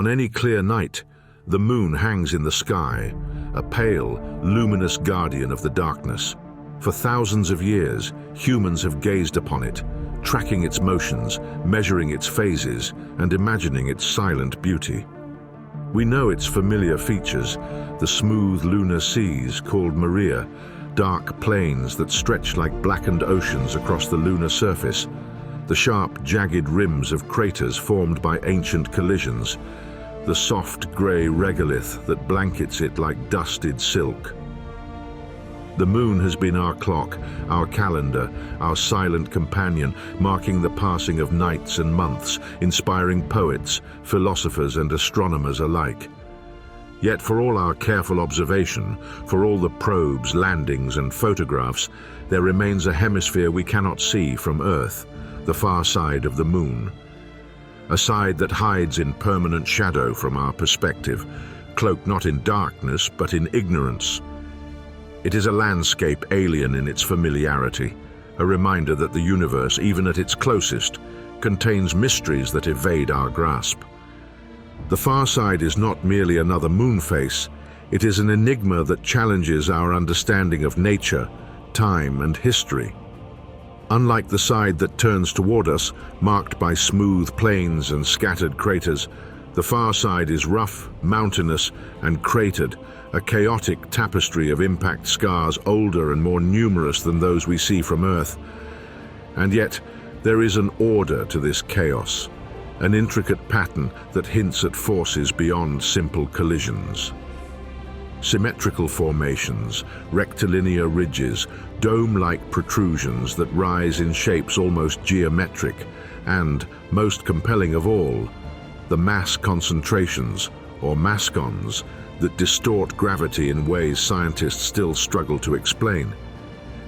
On any clear night, the moon hangs in the sky, a pale, luminous guardian of the darkness. For thousands of years, humans have gazed upon it, tracking its motions, measuring its phases, and imagining its silent beauty. We know its familiar features, the smooth lunar seas called Maria, dark plains that stretch like blackened oceans across the lunar surface, the sharp, jagged rims of craters formed by ancient collisions, the soft grey regolith that blankets it like dusted silk. The moon has been our clock, our calendar, our silent companion, marking the passing of nights and months, inspiring poets, philosophers and astronomers alike. Yet for all our careful observation, for all the probes, landings and photographs, there remains a hemisphere we cannot see from Earth, the far side of the moon. A side that hides in permanent shadow from our perspective, cloaked not in darkness but in ignorance. It is a landscape alien in its familiarity, a reminder that the universe, even at its closest, contains mysteries that evade our grasp. The far side is not merely another moon face, it is an enigma that challenges our understanding of nature, time and history. Unlike the side that turns toward us, marked by smooth plains and scattered craters, the far side is rough, mountainous and cratered, a chaotic tapestry of impact scars older and more numerous than those we see from Earth. And yet, there is an order to this chaos, an intricate pattern that hints at forces beyond simple collisions. Symmetrical formations, rectilinear ridges, dome-like protrusions that rise in shapes almost geometric, and, most compelling of all, the mass concentrations, or mascons, that distort gravity in ways scientists still struggle to explain.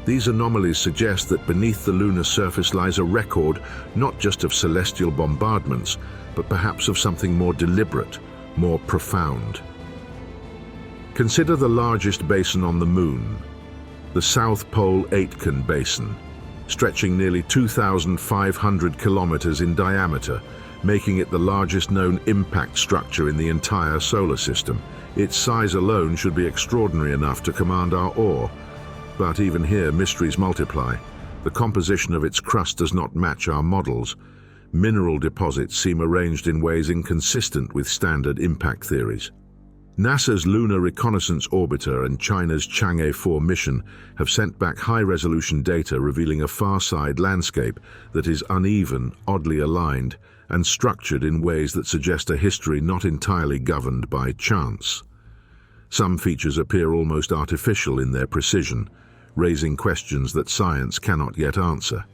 These anomalies suggest that beneath the lunar surface lies a record not just of celestial bombardments, but perhaps of something more deliberate, more profound. Consider the largest basin on the moon, the South Pole-Aitken Basin, stretching nearly 2,500 kilometers in diameter, making it the largest known impact structure in the entire solar system. Its size alone should be extraordinary enough to command our awe. But even here, mysteries multiply. The composition of its crust does not match our models. Mineral deposits seem arranged in ways inconsistent with standard impact theories. NASA's Lunar Reconnaissance Orbiter and China's Chang'e 4 mission have sent back high-resolution data revealing a far-side landscape that is uneven, oddly aligned, and structured in ways that suggest a history not entirely governed by chance. Some features appear almost artificial in their precision, raising questions that science cannot yet answer.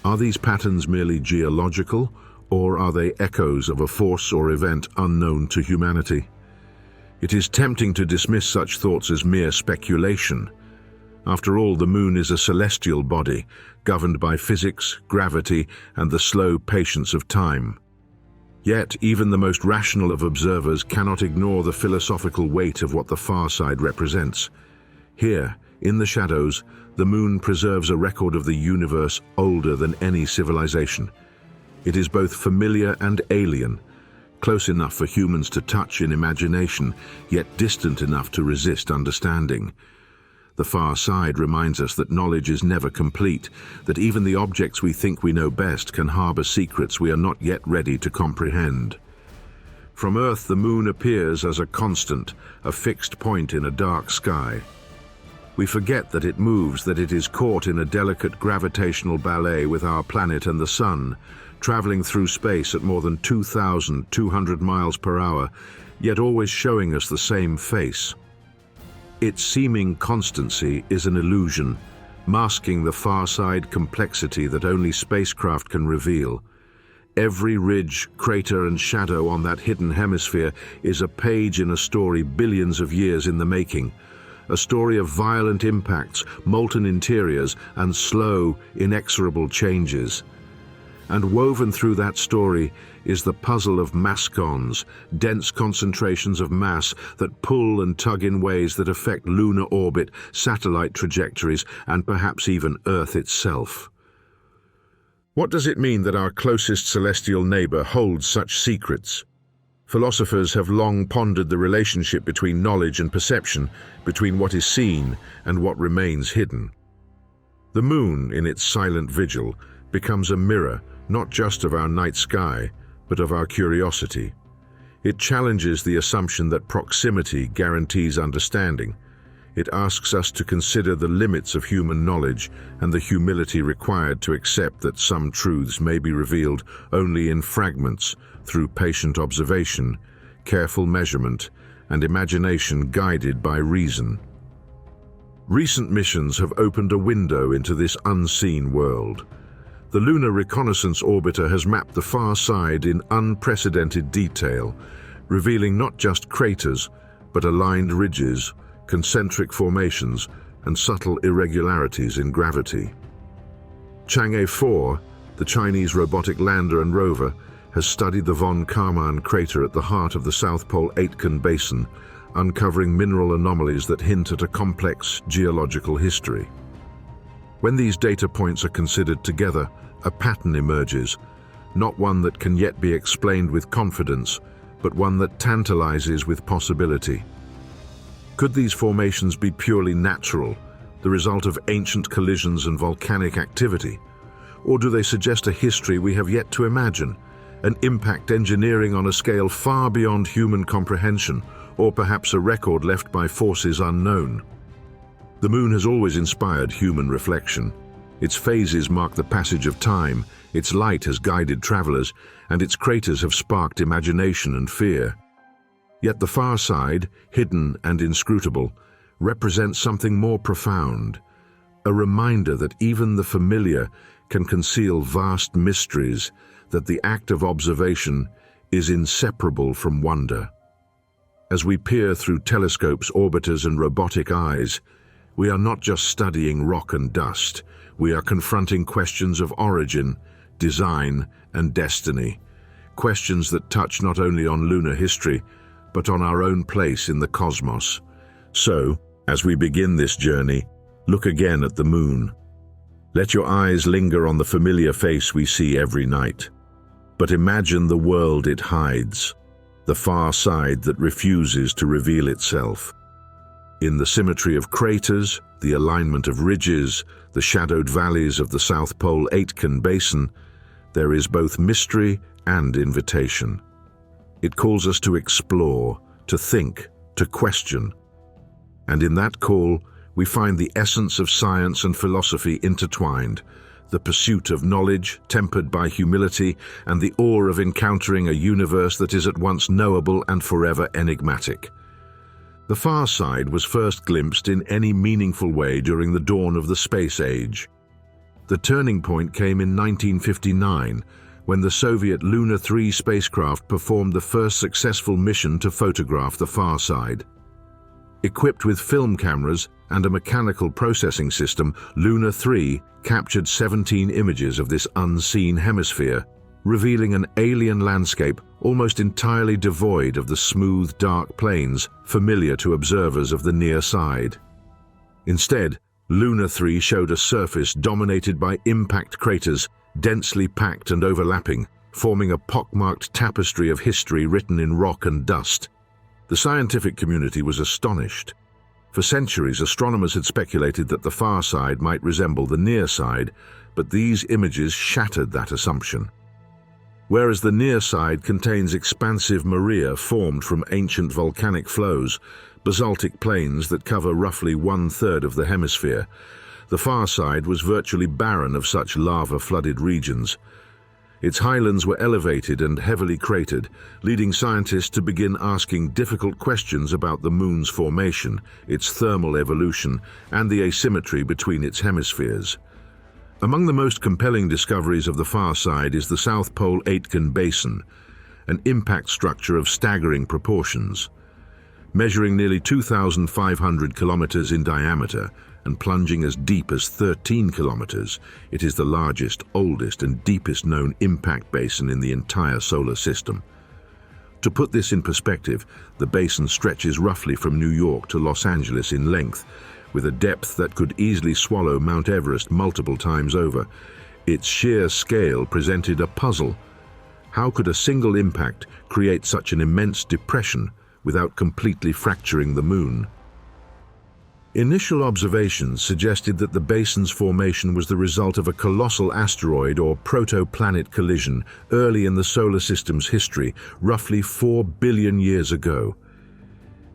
Are these patterns merely geological, or are they echoes of a force or event unknown to humanity? It is tempting to dismiss such thoughts as mere speculation. After all, the moon is a celestial body, governed by physics, gravity, and the slow patience of time. Yet, even the most rational of observers cannot ignore the philosophical weight of what the far side represents. Here, in the shadows, the moon preserves a record of the universe older than any civilization. It is both familiar and alien, close enough for humans to touch in imagination, yet distant enough to resist understanding. The far side reminds us that knowledge is never complete, that even the objects we think we know best can harbor secrets we are not yet ready to comprehend. From Earth, the moon appears as a constant, a fixed point in a dark sky. We forget that it moves, that it is caught in a delicate gravitational ballet with our planet and the sun, traveling through space at more than 2,200 miles per hour, yet always showing us the same face. Its seeming constancy is an illusion, masking the far-side complexity that only spacecraft can reveal. Every ridge, crater and shadow on that hidden hemisphere is a page in a story billions of years in the making, a story of violent impacts, molten interiors, and slow, inexorable changes. And woven through that story is the puzzle of mascons, dense concentrations of mass that pull and tug in ways that affect lunar orbit, satellite trajectories, and perhaps even Earth itself. What does it mean that our closest celestial neighbor holds such secrets? Philosophers have long pondered the relationship between knowledge and perception, between what is seen and what remains hidden. The moon, in its silent vigil, becomes a mirror not just of our night sky, but of our curiosity. It challenges the assumption that proximity guarantees understanding. It asks us to consider the limits of human knowledge and the humility required to accept that some truths may be revealed only in fragments through patient observation, careful measurement, and imagination guided by reason. Recent missions have opened a window into this unseen world. The Lunar Reconnaissance Orbiter has mapped the far side in unprecedented detail, revealing not just craters, but aligned ridges, concentric formations, and subtle irregularities in gravity. Chang'e 4, the Chinese robotic lander and rover, has studied the von Karman crater at the heart of the South Pole-Aitken basin, uncovering mineral anomalies that hint at a complex geological history. When these data points are considered together, a pattern emerges, not one that can yet be explained with confidence, but one that tantalizes with possibility. Could these formations be purely natural, the result of ancient collisions and volcanic activity? Or do they suggest a history we have yet to imagine, an impact engineering on a scale far beyond human comprehension, or perhaps a record left by forces unknown? The moon has always inspired human reflection. Its phases mark the passage of time, its light has guided travelers, and its craters have sparked imagination and fear. Yet the far side, hidden and inscrutable, represents something more profound, a reminder that even the familiar can conceal vast mysteries, that the act of observation is inseparable from wonder. As we peer through telescopes, orbiters, and robotic eyes, we are not just studying rock and dust, we are confronting questions of origin, design, and destiny, questions that touch not only on lunar history, but on our own place in the cosmos. So, as we begin this journey, look again at the moon. Let your eyes linger on the familiar face we see every night. But imagine the world it hides, the far side that refuses to reveal itself. In the symmetry of craters, the alignment of ridges, the shadowed valleys of the South Pole-Aitken basin, there is both mystery and invitation. It calls us to explore, to think, to question. And in that call, we find the essence of science and philosophy intertwined, the pursuit of knowledge tempered by humility, and the awe of encountering a universe that is at once knowable and forever enigmatic. The far side was first glimpsed in any meaningful way during the dawn of the space age. The turning point came in 1959, when the Soviet Luna 3 spacecraft performed the first successful mission to photograph the far side. Equipped with film cameras and a mechanical processing system, Luna 3 captured 17 images of this unseen hemisphere, revealing an alien landscape almost entirely devoid of the smooth, dark plains familiar to observers of the near side. Instead, Luna 3 showed a surface dominated by impact craters, densely packed and overlapping, forming a pockmarked tapestry of history written in rock and dust. The scientific community was astonished. For centuries, astronomers had speculated that the far side might resemble the near side, but these images shattered that assumption. Whereas the near side contains expansive maria formed from ancient volcanic flows, basaltic plains that cover roughly 1/3 of the hemisphere, the far side was virtually barren of such lava-flooded regions. Its highlands were elevated and heavily cratered, leading scientists to begin asking difficult questions about the moon's formation, its thermal evolution, and the asymmetry between its hemispheres. Among the most compelling discoveries of the far side is the South Pole-Aitken basin, an impact structure of staggering proportions. Measuring nearly 2,500 kilometers in diameter and plunging as deep as 13 kilometers, it is the largest, oldest, and deepest known impact basin in the entire solar system. To put this in perspective, the basin stretches roughly from New York to Los Angeles in length, with a depth that could easily swallow Mount Everest multiple times over. Its sheer scale presented a puzzle. How could a single impact create such an immense depression without completely fracturing the Moon? Initial observations suggested that the basin's formation was the result of a colossal asteroid or protoplanet collision early in the solar system's history, roughly 4 billion years ago.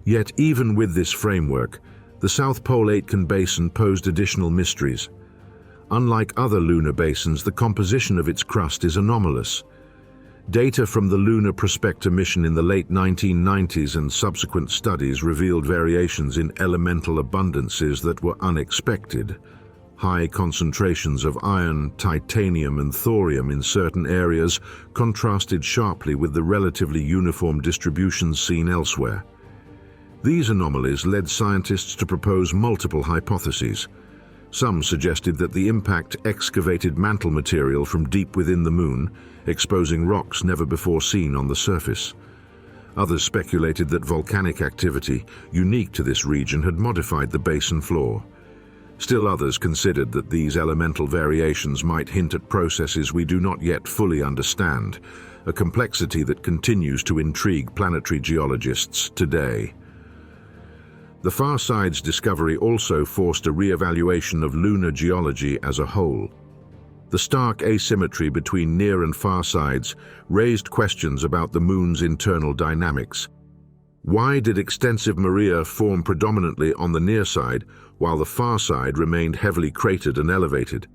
Yet even with this framework, the South Pole-Aitken basin posed additional mysteries. Unlike other lunar basins, the composition of its crust is anomalous. Data from the Lunar Prospector mission in the late 1990s and subsequent studies revealed variations in elemental abundances that were unexpected. High concentrations of iron, titanium, and thorium in certain areas contrasted sharply with the relatively uniform distributions seen elsewhere. These anomalies led scientists to propose multiple hypotheses. Some suggested that the impact excavated mantle material from deep within the Moon, exposing rocks never before seen on the surface. Others speculated that volcanic activity, unique to this region, had modified the basin floor. Still others considered that these elemental variations might hint at processes we do not yet fully understand, a complexity that continues to intrigue planetary geologists today. The far side's discovery also forced a re-evaluation of lunar geology as a whole. The stark asymmetry between near and far sides raised questions about the Moon's internal dynamics. Why did extensive maria form predominantly on the near side, while the far side remained heavily cratered and elevated?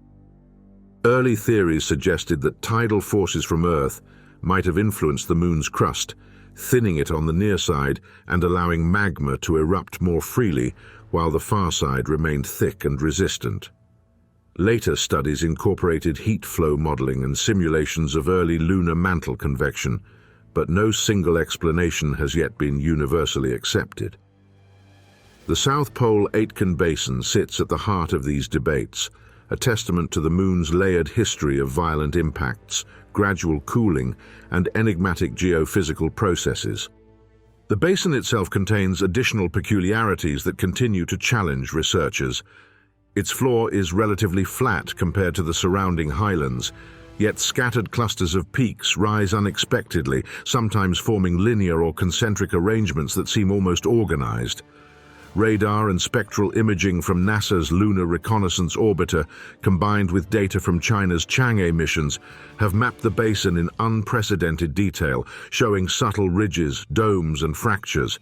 Early theories suggested that tidal forces from Earth might have influenced the Moon's crust, thinning it on the near side and allowing magma to erupt more freely, while the far side remained thick and resistant. Later studies incorporated heat flow modeling and simulations of early lunar mantle convection, but no single explanation has yet been universally accepted. The South Pole-Aitken basin sits at the heart of these debates, a testament to the Moon's layered history of violent impacts, gradual cooling, and enigmatic geophysical processes. The basin itself contains additional peculiarities that continue to challenge researchers. Its floor is relatively flat compared to the surrounding highlands, yet scattered clusters of peaks rise unexpectedly, sometimes forming linear or concentric arrangements that seem almost organized. Radar and spectral imaging from NASA's Lunar Reconnaissance Orbiter, combined with data from China's Chang'e missions, have mapped the basin in unprecedented detail, showing subtle ridges, domes, and fractures.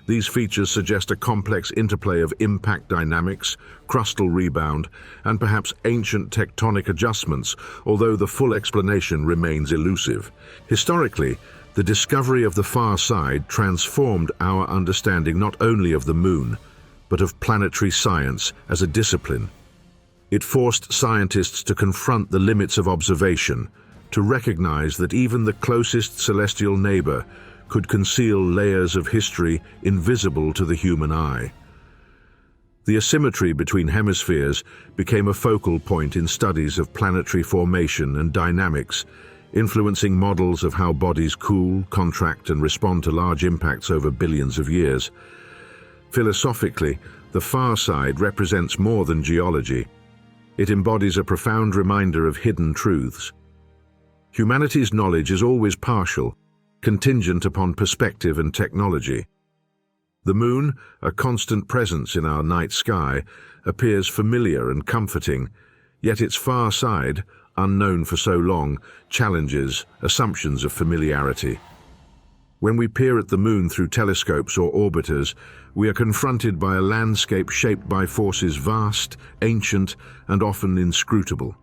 These features suggest a complex interplay of impact dynamics, crustal rebound, and perhaps ancient tectonic adjustments, although the full explanation remains elusive. Historically, the discovery of the far side transformed our understanding not only of the Moon, but of planetary science as a discipline. It forced scientists to confront the limits of observation, to recognize that even the closest celestial neighbor could conceal layers of history invisible to the human eye. The asymmetry between hemispheres became a focal point in studies of planetary formation and dynamics, influencing models of how bodies cool, contract, and respond to large impacts over billions of years. Philosophically, the far side represents more than geology. It embodies a profound reminder of hidden truths. Humanity's knowledge is always partial, contingent upon perspective and technology. The Moon, a constant presence in our night sky, appears familiar and comforting, yet its far side, unknown for so long, challenges assumptions of familiarity. When we peer at the Moon through telescopes or orbiters, we are confronted by a landscape shaped by forces vast, ancient, and often inscrutable.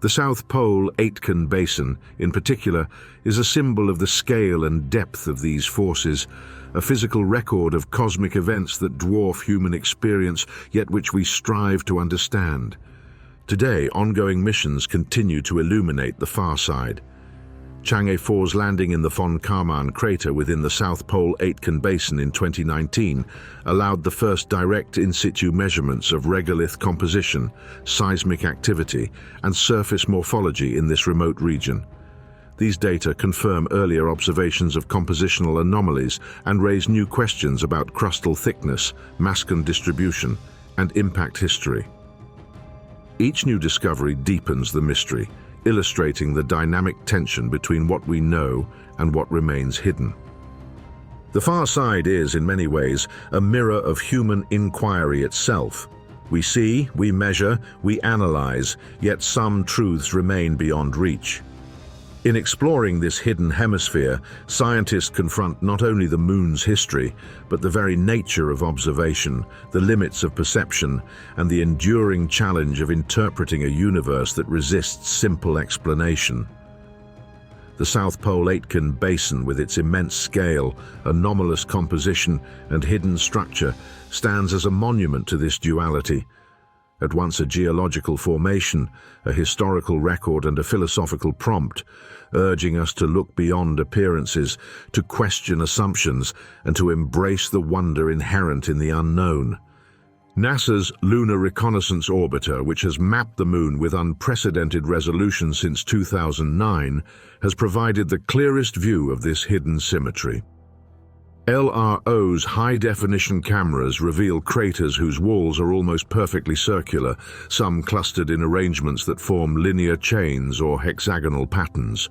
The South Pole-Aitken basin, in particular, is a symbol of the scale and depth of these forces, a physical record of cosmic events that dwarf human experience, yet which we strive to understand. Today, ongoing missions continue to illuminate the far side. Chang'e 4's landing in the von Karman crater within the South Pole-Aitken basin in 2019 allowed the first direct in-situ measurements of regolith composition, seismic activity, and surface morphology in this remote region. These data confirm earlier observations of compositional anomalies and raise new questions about crustal thickness, mascon distribution, and impact history. Each new discovery deepens the mystery, illustrating the dynamic tension between what we know and what remains hidden. The far side is, in many ways, a mirror of human inquiry itself. We see, we measure, we analyze, yet some truths remain beyond reach. In exploring this hidden hemisphere, scientists confront not only the moon's history, but the very nature of observation, the limits of perception, and the enduring challenge of interpreting a universe that resists simple explanation. The South Pole-Aitken basin, with its immense scale, anomalous composition, and hidden structure, stands as a monument to this duality. At once a geological formation, a historical record, and a philosophical prompt, urging us to look beyond appearances, to question assumptions, and to embrace the wonder inherent in the unknown. NASA's Lunar Reconnaissance Orbiter, which has mapped the Moon with unprecedented resolution since 2009, has provided the clearest view of this hidden symmetry. LRO's high-definition cameras reveal craters whose walls are almost perfectly circular, some clustered in arrangements that form linear chains or hexagonal patterns.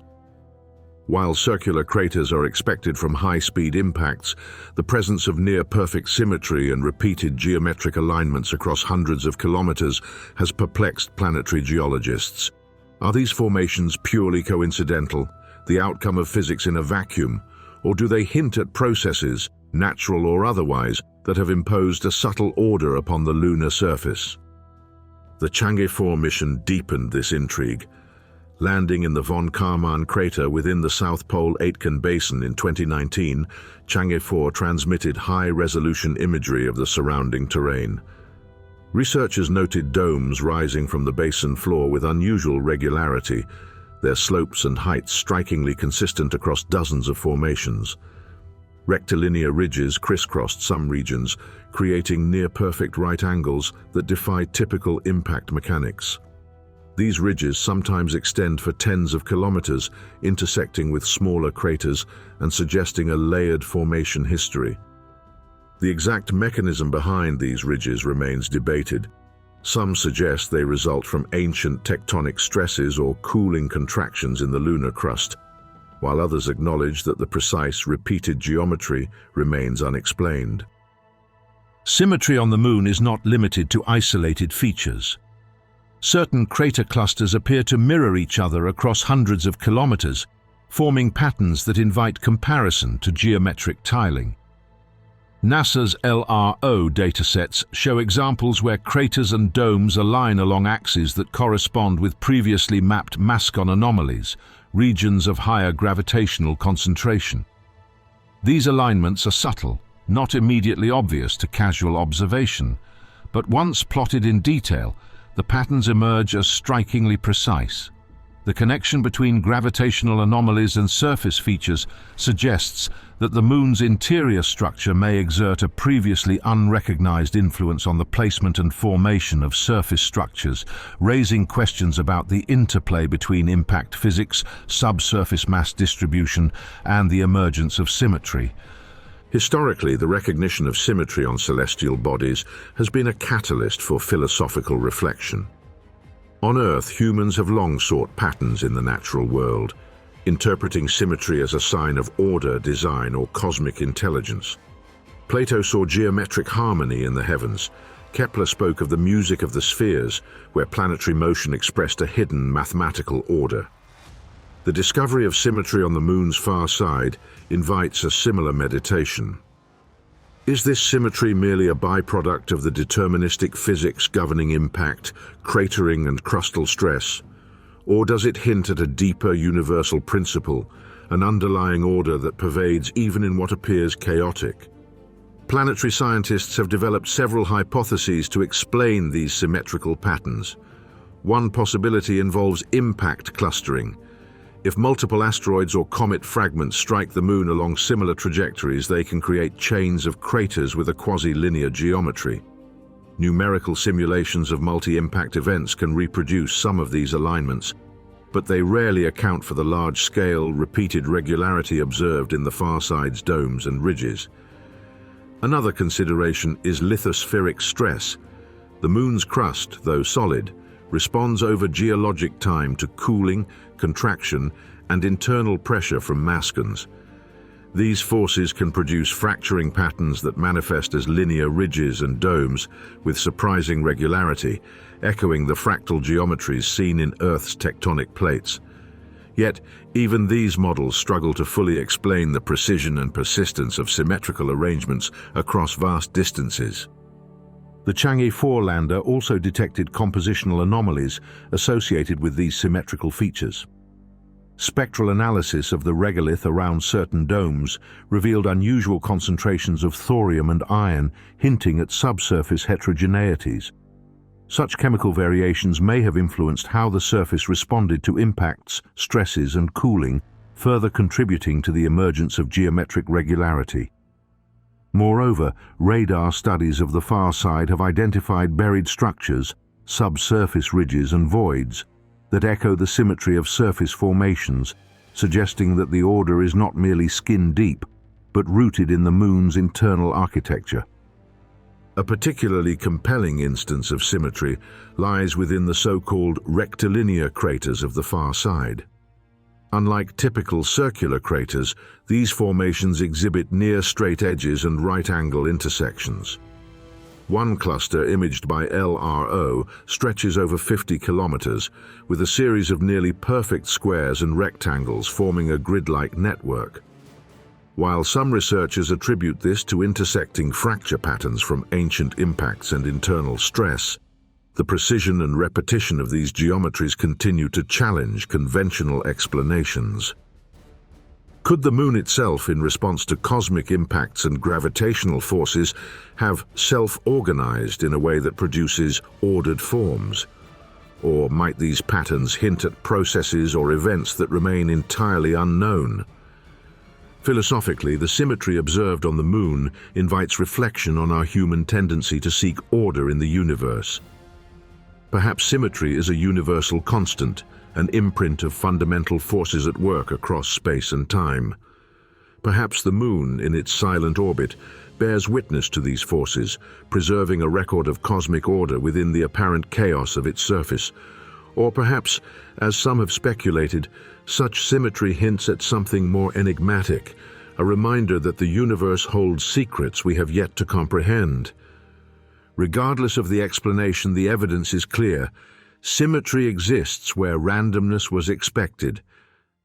While circular craters are expected from high-speed impacts, the presence of near-perfect symmetry and repeated geometric alignments across hundreds of kilometers has perplexed planetary geologists. Are these formations purely coincidental, the outcome of physics in a vacuum, or do they hint at processes, natural or otherwise, that have imposed a subtle order upon the lunar surface? The Chang'e 4 mission deepened this intrigue. Landing in the von Karman crater within the South Pole-Aitken basin in 2019, Chang'e 4 transmitted high-resolution imagery of the surrounding terrain. Researchers noted domes rising from the basin floor with unusual regularity, their slopes and heights strikingly consistent across dozens of formations. Rectilinear ridges crisscrossed some regions, creating near-perfect right angles that defy typical impact mechanics. These ridges sometimes extend for tens of kilometers, intersecting with smaller craters and suggesting a layered formation history. The exact mechanism behind these ridges remains debated. Some suggest they result from ancient tectonic stresses or cooling contractions in the lunar crust, while others acknowledge that the precise, repeated geometry remains unexplained. Symmetry on the Moon is not limited to isolated features. Certain crater clusters appear to mirror each other across hundreds of kilometers, forming patterns that invite comparison to geometric tiling. NASA's LRO datasets show examples where craters and domes align along axes that correspond with previously mapped mascon anomalies, regions of higher gravitational concentration. These alignments are subtle, not immediately obvious to casual observation, but once plotted in detail, the patterns emerge as strikingly precise. The connection between gravitational anomalies and surface features suggests that the Moon's interior structure may exert a previously unrecognized influence on the placement and formation of surface structures, raising questions about the interplay between impact physics, subsurface mass distribution, and the emergence of symmetry. Historically, the recognition of symmetry on celestial bodies has been a catalyst for philosophical reflection. On Earth, humans have long sought patterns in the natural world, interpreting symmetry as a sign of order, design, or cosmic intelligence. Plato saw geometric harmony in the heavens. Kepler spoke of the music of the spheres, where planetary motion expressed a hidden mathematical order. The discovery of symmetry on the Moon's far side invites a similar meditation. Is this symmetry merely a byproduct of the deterministic physics governing impact, cratering, and crustal stress? Or does it hint at a deeper universal principle, an underlying order that pervades even in what appears chaotic? Planetary scientists have developed several hypotheses to explain these symmetrical patterns. One possibility involves impact clustering. If multiple asteroids or comet fragments strike the Moon along similar trajectories, they can create chains of craters with a quasi-linear geometry. Numerical simulations of multi-impact events can reproduce some of these alignments, but they rarely account for the large-scale, repeated regularity observed in the far side's domes and ridges. Another consideration is lithospheric stress. The Moon's crust, though solid, responds over geologic time to cooling, contraction, and internal pressure from mascons. These forces can produce fracturing patterns that manifest as linear ridges and domes with surprising regularity, echoing the fractal geometries seen in Earth's tectonic plates. Yet, even these models struggle to fully explain the precision and persistence of symmetrical arrangements across vast distances. The Chang'e 4 lander also detected compositional anomalies associated with these symmetrical features. Spectral analysis of the regolith around certain domes revealed unusual concentrations of thorium and iron, hinting at subsurface heterogeneities. Such chemical variations may have influenced how the surface responded to impacts, stresses, and cooling, further contributing to the emergence of geometric regularity. Moreover, radar studies of the far side have identified buried structures, subsurface ridges and voids, that echo the symmetry of surface formations, suggesting that the order is not merely skin-deep, but rooted in the Moon's internal architecture. A particularly compelling instance of symmetry lies within the so-called rectilinear craters of the far side. Unlike typical circular craters, these formations exhibit near straight edges and right-angle intersections. One cluster, imaged by LRO, stretches over 50 kilometers, with a series of nearly perfect squares and rectangles forming a grid-like network. While some researchers attribute this to intersecting fracture patterns from ancient impacts and internal stress, the precision and repetition of these geometries continue to challenge conventional explanations. Could the Moon itself, in response to cosmic impacts and gravitational forces, have self-organized in a way that produces ordered forms? Or might these patterns hint at processes or events that remain entirely unknown? Philosophically, the symmetry observed on the Moon invites reflection on our human tendency to seek order in the universe. Perhaps symmetry is a universal constant, an imprint of fundamental forces at work across space and time. Perhaps the Moon, in its silent orbit, bears witness to these forces, preserving a record of cosmic order within the apparent chaos of its surface. Or perhaps, as some have speculated, such symmetry hints at something more enigmatic, a reminder that the universe holds secrets we have yet to comprehend. Regardless of the explanation, the evidence is clear. Symmetry exists where randomness was expected.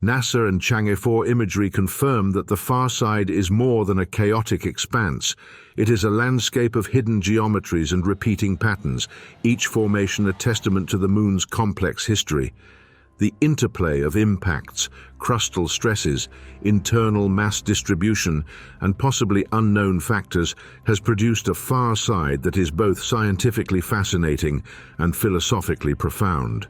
NASA and Chang'e 4 imagery confirm that the far side is more than a chaotic expanse. It is a landscape of hidden geometries and repeating patterns, each formation a testament to the Moon's complex history. The interplay of impacts, crustal stresses, internal mass distribution, and possibly unknown factors has produced a far side that is both scientifically fascinating and philosophically profound.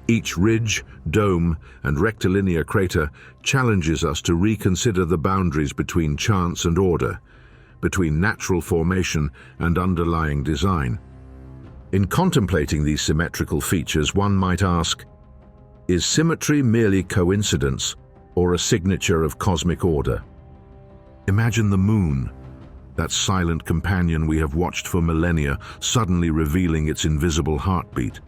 Each ridge, dome, and rectilinear crater challenges us to reconsider the boundaries between chance and order, between natural formation and underlying design. In contemplating these symmetrical features, one might ask, is symmetry merely coincidence or a signature of cosmic order? Imagine the Moon, that silent companion we have watched for millennia, suddenly revealing its invisible heartbeat.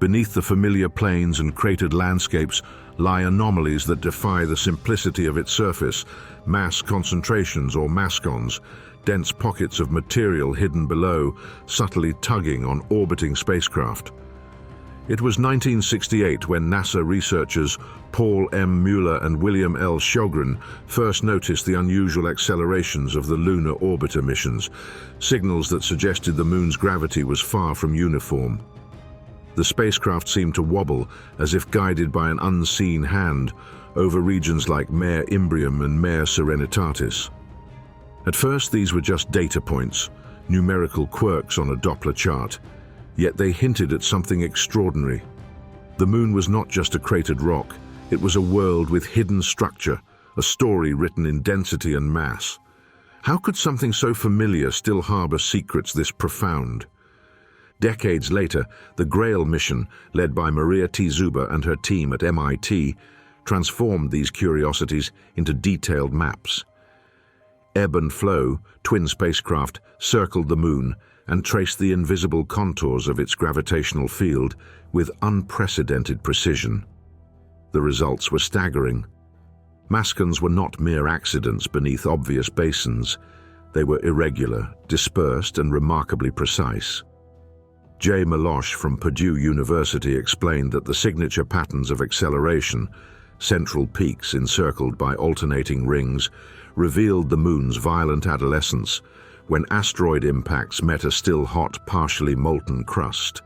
Beneath the familiar plains and cratered landscapes lie anomalies that defy the simplicity of its surface, mass concentrations or mascons, dense pockets of material hidden below, subtly tugging on orbiting spacecraft. It was 1968 when NASA researchers Paul M. Mueller and William L. Sjogren first noticed the unusual accelerations of the lunar orbiter missions, signals that suggested the Moon's gravity was far from uniform. The spacecraft seemed to wobble, as if guided by an unseen hand, over regions like Mare Imbrium and Mare Serenitatis. At first, these were just data points, numerical quirks on a Doppler chart. Yet they hinted at something extraordinary. The Moon was not just a cratered rock, it was a world with hidden structure, a story written in density and mass. How could something so familiar still harbor secrets this profound? Decades later, the Grail mission, led by Maria T. Zuber and her team at MIT, transformed these curiosities into detailed maps. Ebb and Flow, twin spacecraft, circled the Moon, and traced the invisible contours of its gravitational field with unprecedented precision. The results were staggering. Mascons were not mere accidents beneath obvious basins. They were irregular, dispersed, and remarkably precise. J. Meloche from Purdue University explained that the signature patterns of acceleration, central peaks encircled by alternating rings, revealed the Moon's violent adolescence when asteroid impacts met a still hot, partially molten crust.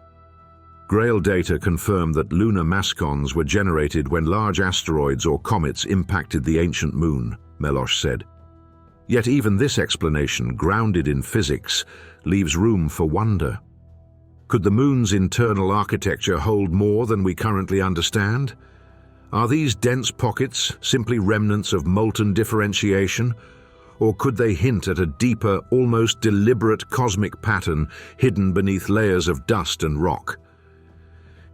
Grail data confirmed that lunar mascons were generated when large asteroids or comets impacted the ancient Moon, Meloche said. Yet even this explanation, grounded in physics, leaves room for wonder. Could the Moon's internal architecture hold more than we currently understand? Are these dense pockets simply remnants of molten differentiation? Or could they hint at a deeper, almost deliberate cosmic pattern hidden beneath layers of dust and rock?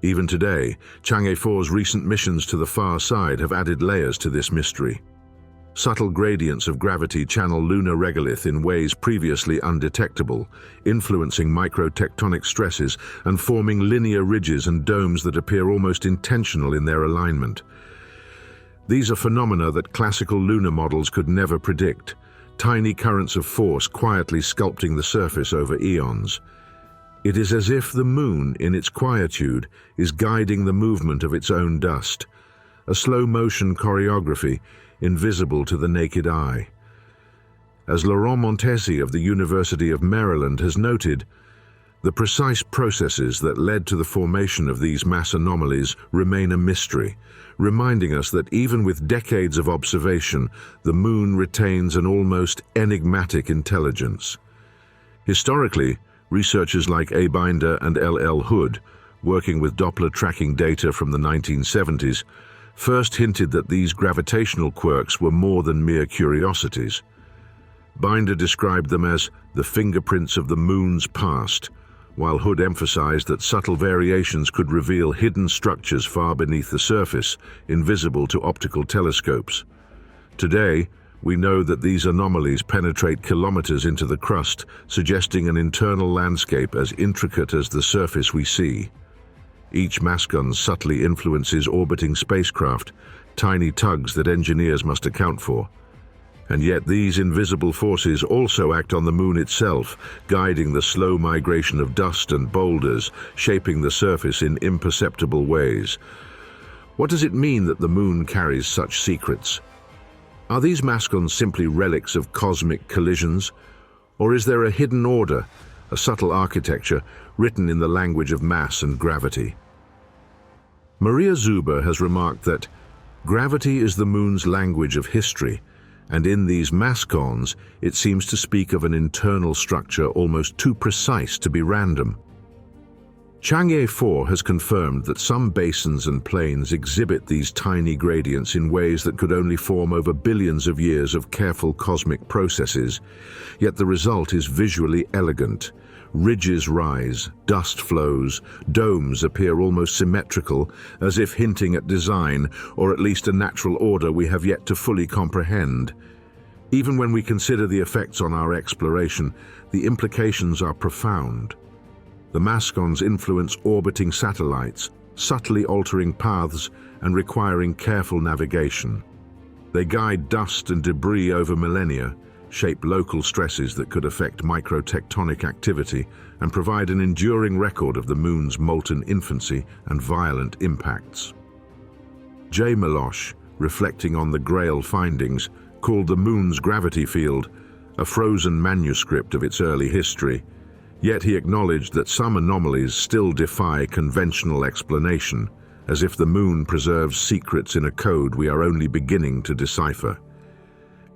Even today, Chang'e 4's recent missions to the far side have added layers to this mystery. Subtle gradients of gravity channel lunar regolith in ways previously undetectable, influencing microtectonic stresses and forming linear ridges and domes that appear almost intentional in their alignment. These are phenomena that classical lunar models could never predict, tiny currents of force quietly sculpting the surface over eons. It is as if the Moon, in its quietude, is guiding the movement of its own dust, a slow-motion choreography invisible to the naked eye. As Laurent Montesi of the University of Maryland has noted, the precise processes that led to the formation of these mass anomalies remain a mystery, reminding us that even with decades of observation, the Moon retains an almost enigmatic intelligence. Historically, researchers like A. Binder and L. L. Hood, working with Doppler tracking data from the 1970s, first hinted that these gravitational quirks were more than mere curiosities. Binder described them as the fingerprints of the Moon's past, while Hood emphasized that subtle variations could reveal hidden structures far beneath the surface, invisible to optical telescopes. Today, we know that these anomalies penetrate kilometers into the crust, suggesting an internal landscape as intricate as the surface we see. Each mascon subtly influences orbiting spacecraft, tiny tugs that engineers must account for. And yet these invisible forces also act on the Moon itself, guiding the slow migration of dust and boulders, shaping the surface in imperceptible ways. What does it mean that the Moon carries such secrets? Are these mascons simply relics of cosmic collisions? Or is there a hidden order, a subtle architecture, written in the language of mass and gravity? Maria Zuber has remarked that gravity is the Moon's language of history, and in these mascons it seems to speak of an internal structure almost too precise to be random. Chang'e 4 has confirmed that some basins and plains exhibit these tiny gradients in ways that could only form over billions of years of careful cosmic processes, yet the result is visually elegant. Ridges rise, dust flows, domes appear almost symmetrical, as if hinting at design, or at least a natural order we have yet to fully comprehend. Even when we consider the effects on our exploration, the implications are profound. The mascons influence orbiting satellites, subtly altering paths and requiring careful navigation. They guide dust and debris over millennia, shape local stresses that could affect microtectonic activity, and provide an enduring record of the Moon's molten infancy and violent impacts. J. Meloche, reflecting on the Grail findings, called the Moon's gravity field a frozen manuscript of its early history, yet he acknowledged that some anomalies still defy conventional explanation, as if the Moon preserves secrets in a code we are only beginning to decipher.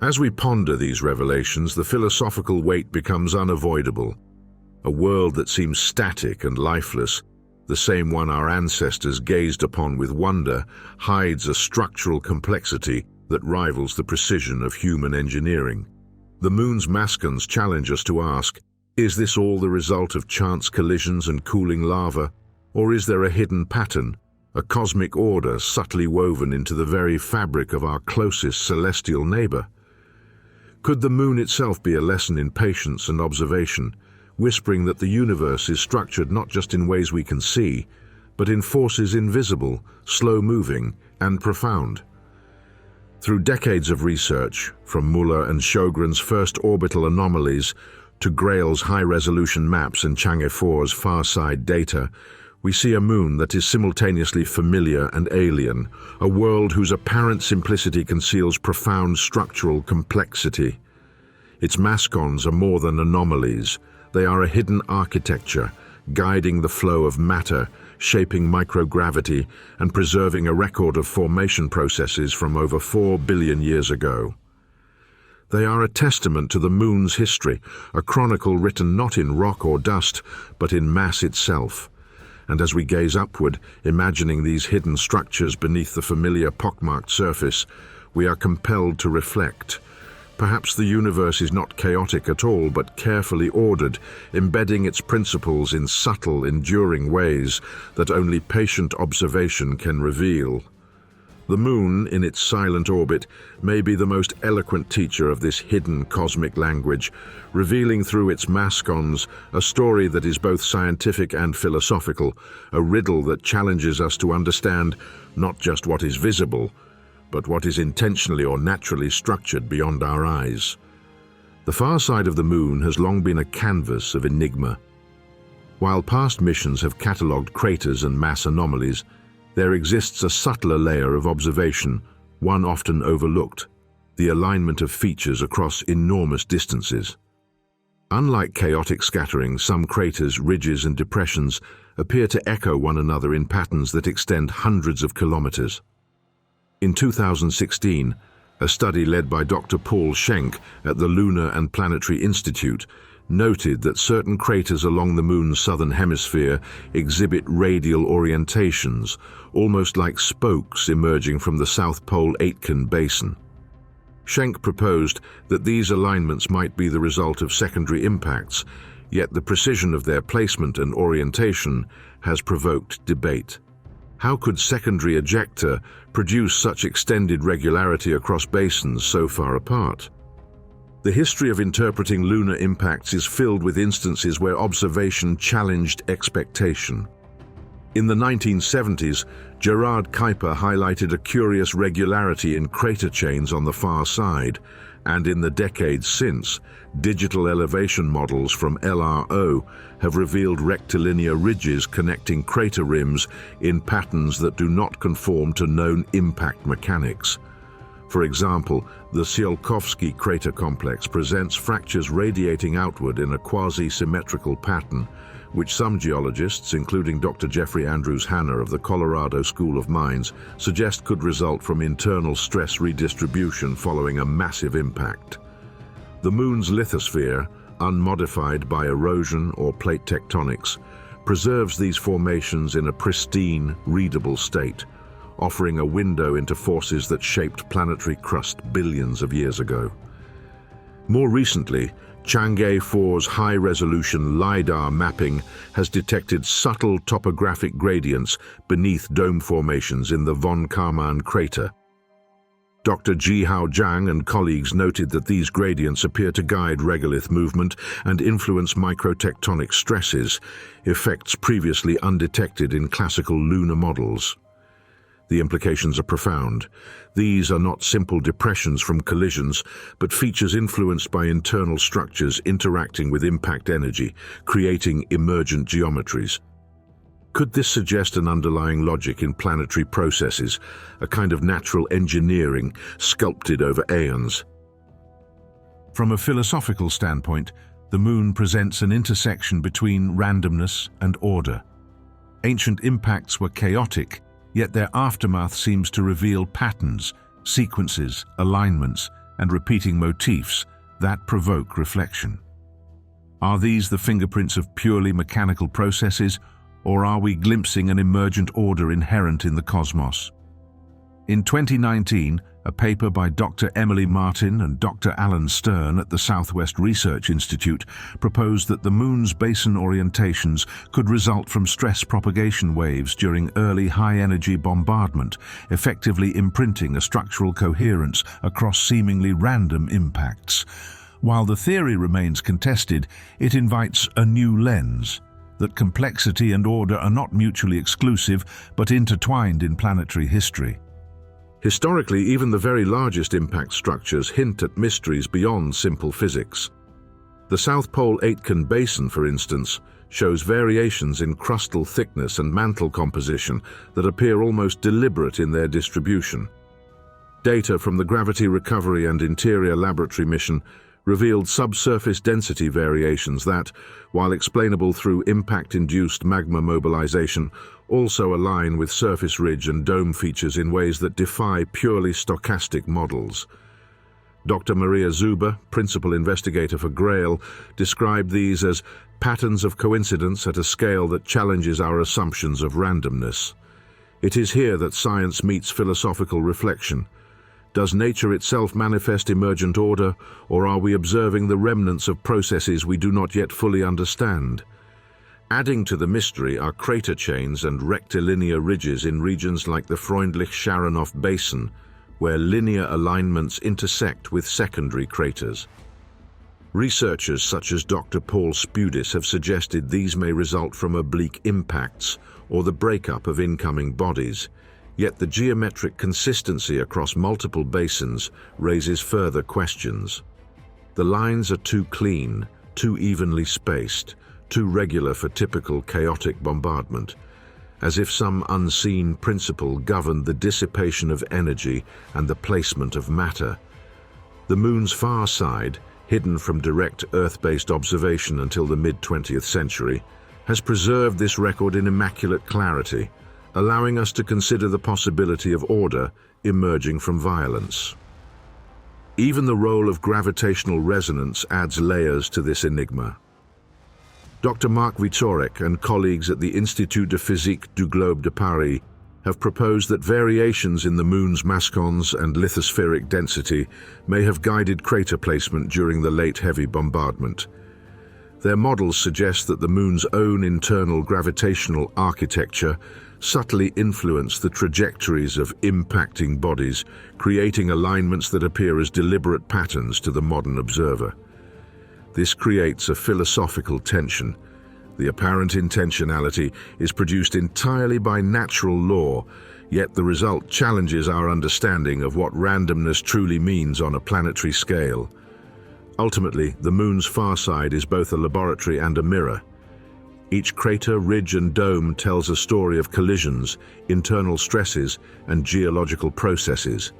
As we ponder these revelations, the philosophical weight becomes unavoidable. A world that seems static and lifeless, the same one our ancestors gazed upon with wonder, hides a structural complexity that rivals the precision of human engineering. The Moon's mascons challenge us to ask, is this all the result of chance collisions and cooling lava, or is there a hidden pattern, a cosmic order subtly woven into the very fabric of our closest celestial neighbor? Could the Moon itself be a lesson in patience and observation, whispering that the universe is structured not just in ways we can see, but in forces invisible, slow-moving, and profound. Through decades of research, from Muller and Sjogren's first orbital anomalies to Grail's high-resolution maps and Chang'e 4's far-side data, we see a moon that is simultaneously familiar and alien, a world whose apparent simplicity conceals profound structural complexity. Its mascons are more than anomalies. They are a hidden architecture, guiding the flow of matter, shaping microgravity, and preserving a record of formation processes from over 4 billion years ago. They are a testament to the moon's history, a chronicle written not in rock or dust, but in mass itself. And as we gaze upward, imagining these hidden structures beneath the familiar pockmarked surface, we are compelled to reflect. Perhaps the universe is not chaotic at all, but carefully ordered, embedding its principles in subtle, enduring ways that only patient observation can reveal. The moon, in its silent orbit, may be the most eloquent teacher of this hidden cosmic language, revealing through its mascons a story that is both scientific and philosophical, a riddle that challenges us to understand not just what is visible, but what is intentionally or naturally structured beyond our eyes. The far side of the moon has long been a canvas of enigma. While past missions have catalogued craters and mass anomalies, there exists a subtler layer of observation, one often overlooked: the alignment of features across enormous distances. Unlike chaotic scattering, some craters, ridges, and depressions appear to echo one another in patterns that extend hundreds of kilometers. In 2016, a study led by Dr. Paul Schenk at the Lunar and Planetary Institute noted that certain craters along the moon's southern hemisphere exhibit radial orientations, almost like spokes emerging from the South Pole-Aitken basin. Schenk proposed that these alignments might be the result of secondary impacts, yet the precision of their placement and orientation has provoked debate. How could secondary ejecta produce such extended regularity across basins so far apart? The history of interpreting lunar impacts is filled with instances where observation challenged expectation. In the 1970s, Gerard Kuiper highlighted a curious regularity in crater chains on the far side, and in the decades since, digital elevation models from LRO have revealed rectilinear ridges connecting crater rims in patterns that do not conform to known impact mechanics. For example, the Tsiolkovsky crater complex presents fractures radiating outward in a quasi-symmetrical pattern, which some geologists, including Dr. Jeffrey Andrews Hanna of the Colorado School of Mines, suggest could result from internal stress redistribution following a massive impact. The moon's lithosphere, unmodified by erosion or plate tectonics, preserves these formations in a pristine, readable state, offering a window into forces that shaped planetary crust billions of years ago. More recently, Chang'e 4's high-resolution LiDAR mapping has detected subtle topographic gradients beneath dome formations in the von Karman crater. Dr. Jihao Zhang and colleagues noted that these gradients appear to guide regolith movement and influence microtectonic stresses, effects previously undetected in classical lunar models. The implications are profound. These are not simple depressions from collisions, but features influenced by internal structures interacting with impact energy, creating emergent geometries. Could this suggest an underlying logic in planetary processes, a kind of natural engineering sculpted over aeons? From a philosophical standpoint, the moon presents an intersection between randomness and order. Ancient impacts were chaotic, yet their aftermath seems to reveal patterns, sequences, alignments, and repeating motifs that provoke reflection. Are these the fingerprints of purely mechanical processes, or are we glimpsing an emergent order inherent in the cosmos? In 2019, a paper by Dr. Emily Martin and Dr. Alan Stern at the Southwest Research Institute proposed that the moon's basin orientations could result from stress propagation waves during early high-energy bombardment, effectively imprinting a structural coherence across seemingly random impacts. While the theory remains contested, it invites a new lens, that complexity and order are not mutually exclusive but intertwined in planetary history. Historically, even the very largest impact structures hint at mysteries beyond simple physics. The South Pole-Aitken basin, for instance, shows variations in crustal thickness and mantle composition that appear almost deliberate in their distribution. Data from the Gravity Recovery and Interior Laboratory mission revealed subsurface density variations that, while explainable through impact-induced magma mobilization, also align with surface ridge and dome features in ways that defy purely stochastic models. Dr. Maria Zuber, principal investigator for GRAIL, described these as patterns of coincidence at a scale that challenges our assumptions of randomness. It is here that science meets philosophical reflection. Does nature itself manifest emergent order, or are we observing the remnants of processes we do not yet fully understand? Adding to the mystery are crater chains and rectilinear ridges in regions like the Freundlich-Sharonov Basin, where linear alignments intersect with secondary craters. Researchers such as Dr. Paul Spudis have suggested these may result from oblique impacts or the breakup of incoming bodies. Yet the geometric consistency across multiple basins raises further questions. The lines are too clean, too evenly spaced, too regular for typical chaotic bombardment, as if some unseen principle governed the dissipation of energy and the placement of matter. The Moon's far side, hidden from direct Earth-based observation until the mid-20th century, has preserved this record in immaculate clarity, allowing us to consider the possibility of order emerging from violence. Even the role of gravitational resonance adds layers to this enigma. Dr. Marc Wieczorek and colleagues at the Institut de Physique du Globe de Paris have proposed that variations in the Moon's mascons and lithospheric density may have guided crater placement during the late heavy bombardment. Their models suggest that the Moon's own internal gravitational architecture subtly influence the trajectories of impacting bodies, creating alignments that appear as deliberate patterns to the modern observer. This creates a philosophical tension. The apparent intentionality is produced entirely by natural law, yet the result challenges our understanding of what randomness truly means on a planetary scale. Ultimately, the Moon's far side is both a laboratory and a mirror. Each crater, ridge, and dome tells a story of collisions, internal stresses, and geological processes.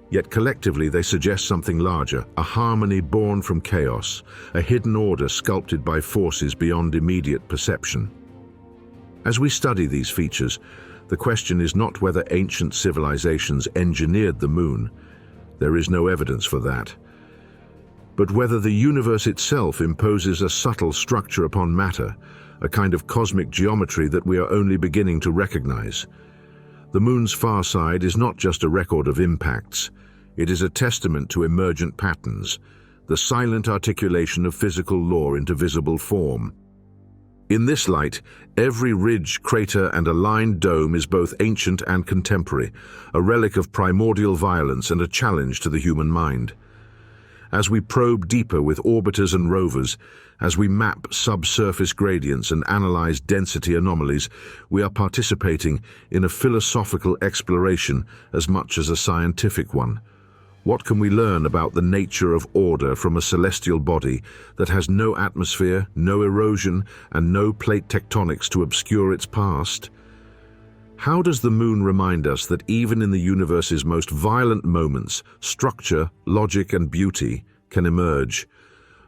Yet collectively they suggest something larger, a harmony born from chaos, a hidden order sculpted by forces beyond immediate perception. As we study these features, the question is not whether ancient civilizations engineered the Moon. There is no evidence for that. But whether the universe itself imposes a subtle structure upon matter, a kind of cosmic geometry that we are only beginning to recognize. The Moon's far side is not just a record of impacts. It is a testament to emergent patterns, the silent articulation of physical law into visible form. In this light, every ridge, crater, and aligned dome is both ancient and contemporary, a relic of primordial violence and a challenge to the human mind. As we probe deeper with orbiters and rovers, as we map subsurface gradients and analyze density anomalies, we are participating in a philosophical exploration as much as a scientific one. What can we learn about the nature of order from a celestial body that has no atmosphere, no erosion, and no plate tectonics to obscure its past? How does the Moon remind us that even in the universe's most violent moments, structure, logic, and beauty can emerge,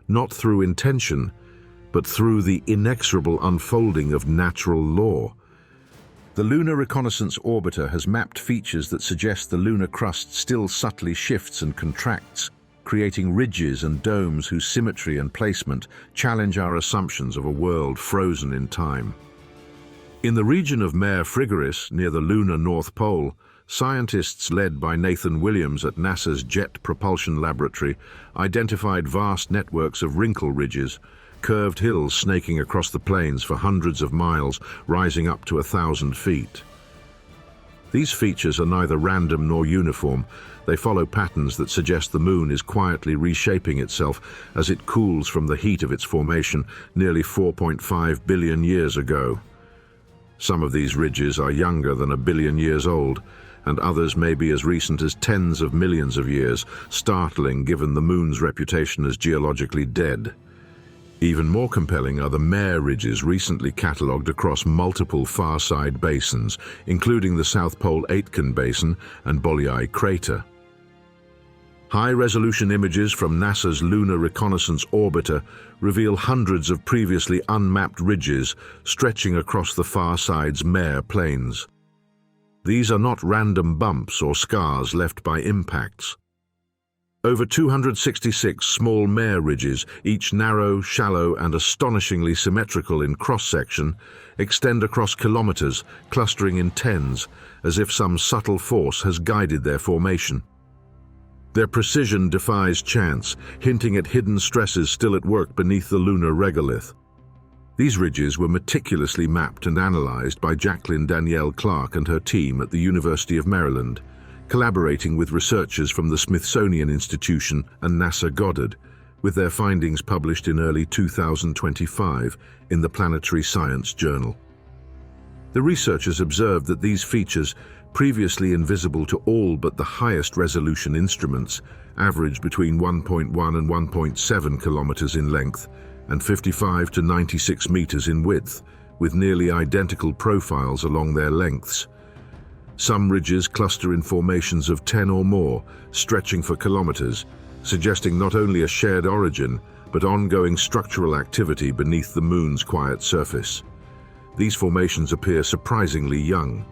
not through intention, but through the inexorable unfolding of natural law? The Lunar Reconnaissance Orbiter has mapped features that suggest the lunar crust still subtly shifts and contracts, creating ridges and domes whose symmetry and placement challenge our assumptions of a world frozen in time. In the region of Mare Frigoris, near the lunar North Pole, scientists led by Nathan Williams at NASA's Jet Propulsion Laboratory identified vast networks of wrinkle ridges, curved hills snaking across the plains for hundreds of miles, rising up to 1,000 feet. These features are neither random nor uniform. They follow patterns that suggest the moon is quietly reshaping itself as it cools from the heat of its formation nearly 4.5 billion years ago. Some of these ridges are younger than 1 billion years old, and others may be as recent as tens of millions of years, startling given the moon's reputation as geologically dead. Even more compelling are the mare ridges recently catalogued across multiple far-side basins, including the South Pole-Aitken basin and Bolyai crater. High-resolution images from NASA's Lunar Reconnaissance Orbiter reveal hundreds of previously unmapped ridges stretching across the far side's mare plains. These are not random bumps or scars left by impacts. Over 266 small mare ridges, each narrow, shallow, and astonishingly symmetrical in cross-section, extend across kilometers, clustering in tens, as if some subtle force has guided their formation. Their precision defies chance, hinting at hidden stresses still at work beneath the lunar regolith. These ridges were meticulously mapped and analyzed by Jacqueline Danielle Clark and her team at the University of Maryland, collaborating with researchers from the Smithsonian Institution and NASA Goddard, with their findings published in early 2025 in the Planetary Science Journal. The researchers observed that these features, previously invisible to all but the highest resolution instruments, average between 1.1 and 1.7 kilometers in length and 55 to 96 meters in width, with nearly identical profiles along their lengths. Some ridges cluster in formations of 10 or more, stretching for kilometers, suggesting not only a shared origin, but ongoing structural activity beneath the moon's quiet surface. These formations appear surprisingly young.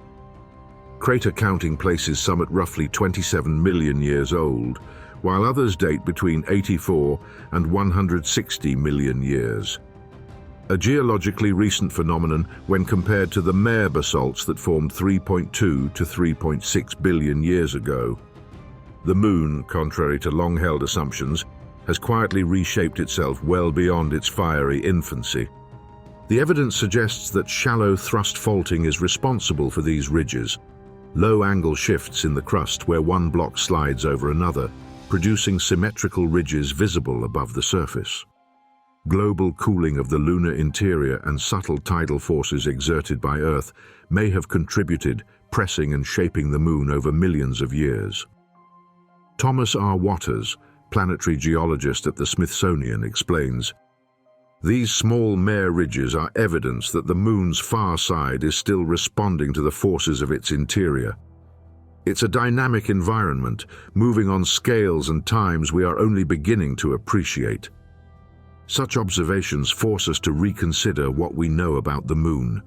Crater counting places some at roughly 27 million years old, while others date between 84 and 160 million years. A geologically recent phenomenon when compared to the mare basalts that formed 3.2 to 3.6 billion years ago. The moon, contrary to long-held assumptions, has quietly reshaped itself well beyond its fiery infancy. The evidence suggests that shallow thrust faulting is responsible for these ridges, low-angle shifts in the crust where one block slides over another, producing symmetrical ridges visible above the surface. Global cooling of the lunar interior and subtle tidal forces exerted by Earth may have contributed, pressing and shaping the moon over millions of years. Thomas R. Waters, planetary geologist at the Smithsonian, explains, "These small mare ridges are evidence that the moon's far side is still responding to the forces of its interior. It's a dynamic environment, moving on scales and times we are only beginning to appreciate." Such observations force us to reconsider what we know about the moon.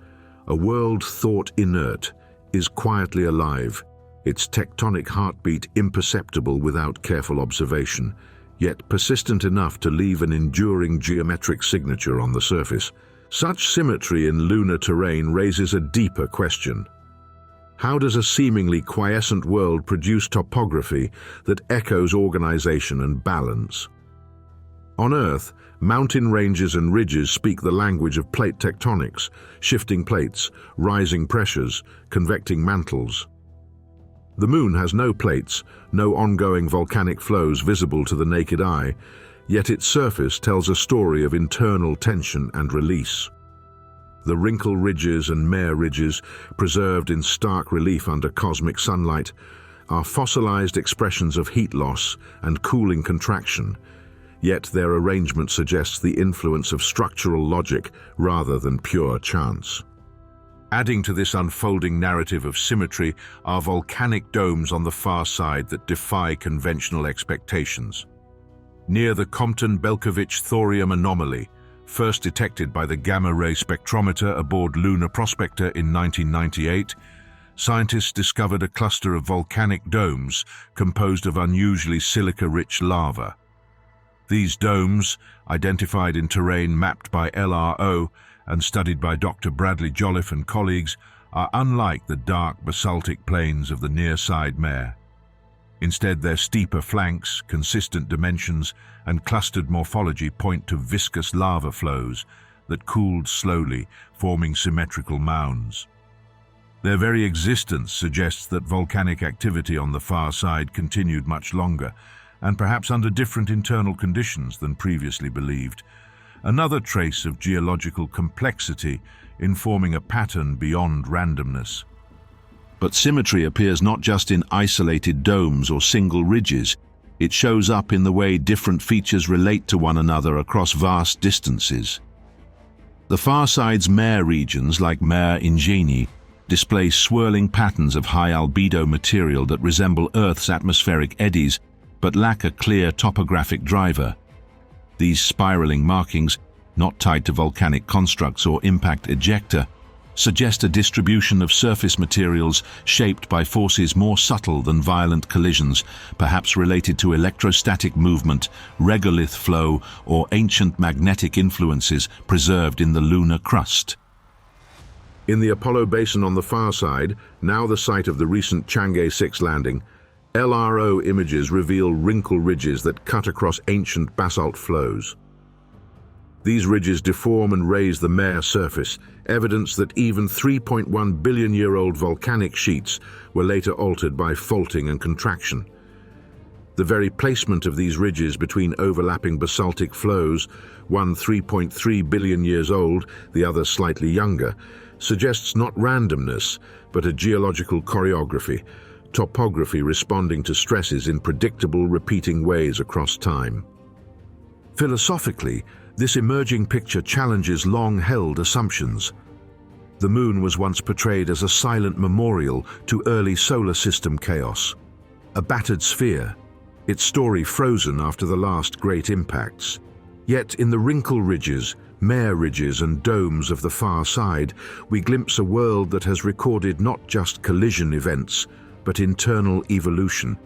A world thought inert is quietly alive, its tectonic heartbeat imperceptible without careful observation, yet persistent enough to leave an enduring geometric signature on the surface. Such symmetry in lunar terrain raises a deeper question. How does a seemingly quiescent world produce topography that echoes organization and balance? On Earth, mountain ranges and ridges speak the language of plate tectonics, shifting plates, rising pressures, convecting mantles. The moon has no plates, no ongoing volcanic flows visible to the naked eye, yet its surface tells a story of internal tension and release. The wrinkle ridges and mare ridges, preserved in stark relief under cosmic sunlight, are fossilized expressions of heat loss and cooling contraction, yet their arrangement suggests the influence of structural logic rather than pure chance. Adding to this unfolding narrative of symmetry are volcanic domes on the far side that defy conventional expectations. Near the Compton-Belkovich thorium anomaly, first detected by the gamma-ray spectrometer aboard Lunar Prospector in 1998, scientists discovered a cluster of volcanic domes composed of unusually silica-rich lava. These domes, identified in terrain mapped by LRO and studied by Dr. Bradley Jolliffe and colleagues, are unlike the dark basaltic plains of the near-side mare. Instead, their steeper flanks, consistent dimensions, and clustered morphology point to viscous lava flows that cooled slowly, forming symmetrical mounds. Their very existence suggests that volcanic activity on the far side continued much longer, and perhaps under different internal conditions than previously believed. Another trace of geological complexity informing a pattern beyond randomness. But symmetry appears not just in isolated domes or single ridges. It shows up in the way different features relate to one another across vast distances. The far side's mare regions, like Mare Ingeni, display swirling patterns of high albedo material that resemble Earth's atmospheric eddies, but lack a clear topographic driver. These spiraling markings, not tied to volcanic constructs or impact ejecta, suggest a distribution of surface materials shaped by forces more subtle than violent collisions, perhaps related to electrostatic movement, regolith flow, or ancient magnetic influences preserved in the lunar crust. In the Apollo Basin on the far side, now the site of the recent Chang'e 6 landing, LRO images reveal wrinkle ridges that cut across ancient basalt flows. These ridges deform and raise the Mare surface, evidence that even 3.1 billion-year-old volcanic sheets were later altered by faulting and contraction. The very placement of these ridges between overlapping basaltic flows, one 3.3 billion years old, the other slightly younger, suggests not randomness, but a geological choreography, topography responding to stresses in predictable, repeating ways across time. Philosophically, this emerging picture challenges long-held assumptions. The Moon was once portrayed as a silent memorial to early solar system chaos, a battered sphere, its story frozen after the last great impacts. Yet in the wrinkle ridges, Mare ridges and domes of the far side, we glimpse a world that has recorded not just collision events, but internal evolution.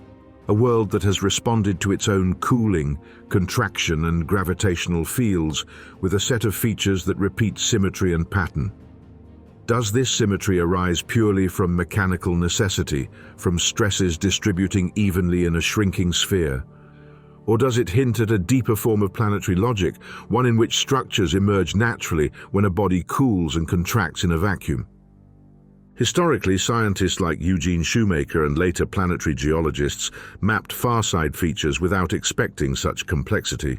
A world that has responded to its own cooling, contraction and gravitational fields with a set of features that repeat symmetry and pattern. Does this symmetry arise purely from mechanical necessity, from stresses distributing evenly in a shrinking sphere? Or does it hint at a deeper form of planetary logic, one in which structures emerge naturally when a body cools and contracts in a vacuum? Historically, scientists like Eugene Shoemaker and later planetary geologists mapped far-side features without expecting such complexity.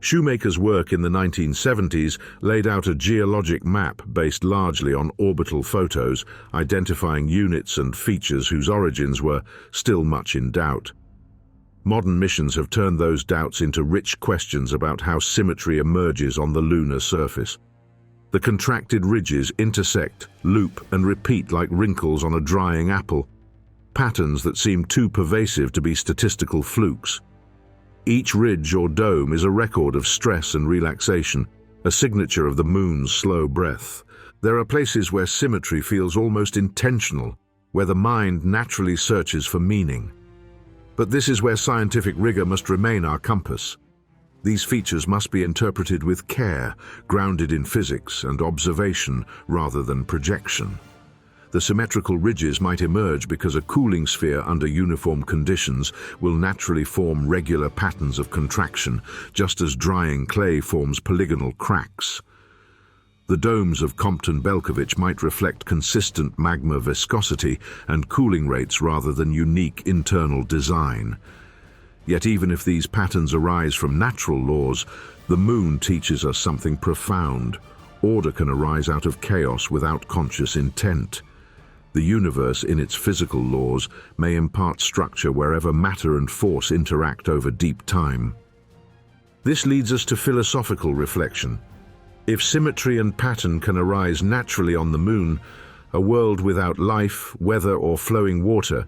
Shoemaker's work in the 1970s laid out a geologic map based largely on orbital photos, identifying units and features whose origins were still much in doubt. Modern missions have turned those doubts into rich questions about how symmetry emerges on the lunar surface. The contracted ridges intersect, loop, and repeat like wrinkles on a drying apple, patterns that seem too pervasive to be statistical flukes. Each ridge or dome is a record of stress and relaxation, a signature of the Moon's slow breath. There are places where symmetry feels almost intentional, where the mind naturally searches for meaning. But this is where scientific rigor must remain our compass. These features must be interpreted with care, grounded in physics and observation rather than projection. The symmetrical ridges might emerge because a cooling sphere under uniform conditions will naturally form regular patterns of contraction, just as drying clay forms polygonal cracks. The domes of Compton-Belkovich might reflect consistent magma viscosity and cooling rates rather than unique internal design. Yet even if these patterns arise from natural laws, the Moon teaches us something profound. Order can arise out of chaos without conscious intent. The universe, in its physical laws, may impart structure wherever matter and force interact over deep time. This leads us to philosophical reflection. If symmetry and pattern can arise naturally on the Moon, a world without life, weather, or flowing water,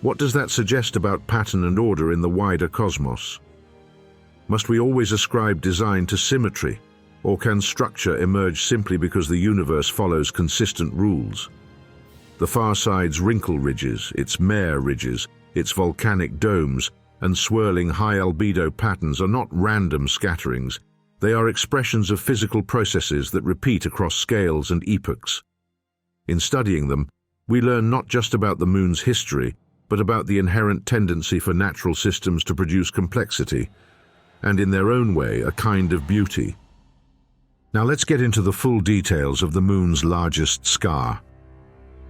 what does that suggest about pattern and order in the wider cosmos? Must we always ascribe design to symmetry, or can structure emerge simply because the universe follows consistent rules? The far side's wrinkle ridges, its Mare ridges, its volcanic domes, and swirling high albedo patterns are not random scatterings. They are expressions of physical processes that repeat across scales and epochs. In studying them, we learn not just about the Moon's history, but about the inherent tendency for natural systems to produce complexity, and in their own way, a kind of beauty. Now let's get into the full details of the Moon's largest scar.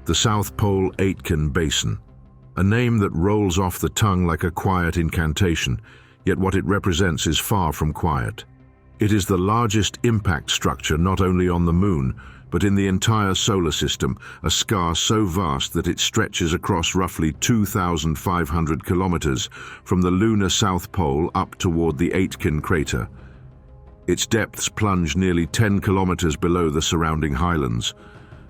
The South Pole-Aitken Basin, a name that rolls off the tongue like a quiet incantation, yet what it represents is far from quiet. It is the largest impact structure not only on the Moon, but in the entire solar system, a scar so vast that it stretches across roughly 2,500 kilometers from the lunar South Pole up toward the Aitken crater. Its depths plunge nearly 10 kilometers below the surrounding highlands,